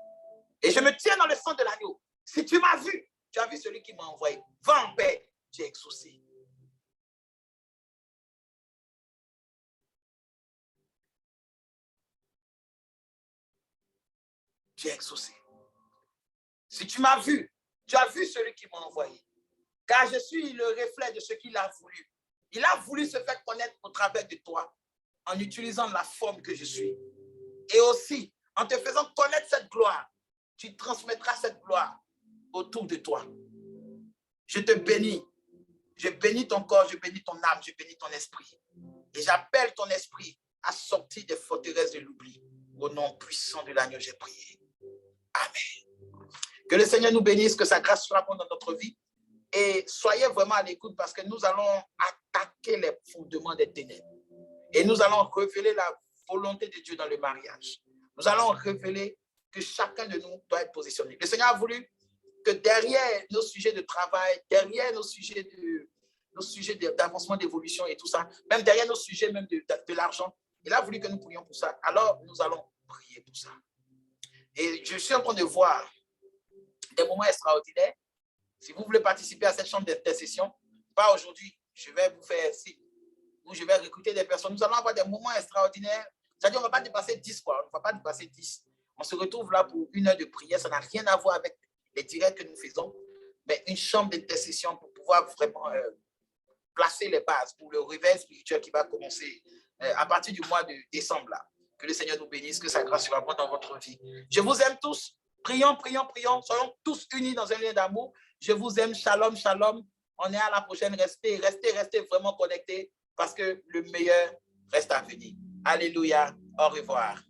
S1: Et je me tiens dans le sang de l'agneau. Si tu m'as vu, tu as vu celui qui m'a envoyé. Va en paix, tu es exaucé. Tu es exaucé. Si tu m'as vu, tu as vu celui qui m'a envoyé. Car je suis le reflet de ce qu'il a voulu. Il a voulu se faire connaître au travers de toi en utilisant la forme que je suis. Et aussi, en te faisant connaître cette gloire, tu transmettras cette gloire autour de toi. Je te bénis. Je bénis ton corps, je bénis ton âme, je bénis ton esprit. Et j'appelle ton esprit à sortir des forteresses de l'oubli. Au nom puissant de l'agneau, j'ai prié. Amen. Que le Seigneur nous bénisse, que sa grâce soit bonne dans notre vie. Et soyez vraiment à l'écoute parce que nous allons attaquer les fondements des ténèbres. Et nous allons révéler la volonté de Dieu dans le mariage. Nous allons révéler que chacun de nous doit être positionné. Le Seigneur a voulu que derrière nos sujets de travail, derrière nos sujets d'avancement, d'évolution et tout ça, même derrière nos sujets même de l'argent, il a voulu que nous prions pour ça. Alors, nous allons prier pour ça. Et je suis en train de voir des moments extraordinaires. Si vous voulez participer à cette chambre d'intercession, pas aujourd'hui, je vais vous faire signe, où je vais recruter des personnes. Nous allons avoir des moments extraordinaires. C'est-à-dire, on ne va pas dépasser 10, quoi. On ne va pas dépasser 10. On se retrouve là pour 1 heure de prière. Ça n'a rien à voir avec les directs que nous faisons, mais une chambre d'intercession pour pouvoir vraiment placer les bases pour le réveil spirituel qui va commencer à partir du mois de décembre. Là. Que le Seigneur nous bénisse, que sa grâce soit bonne dans votre vie. Je vous aime tous. Prions, prions, prions. Soyons tous unis dans un lien d'amour. Je vous aime. Shalom, shalom. On est à la prochaine. Restez vraiment connectés parce que le meilleur reste à venir. Alléluia. Au revoir.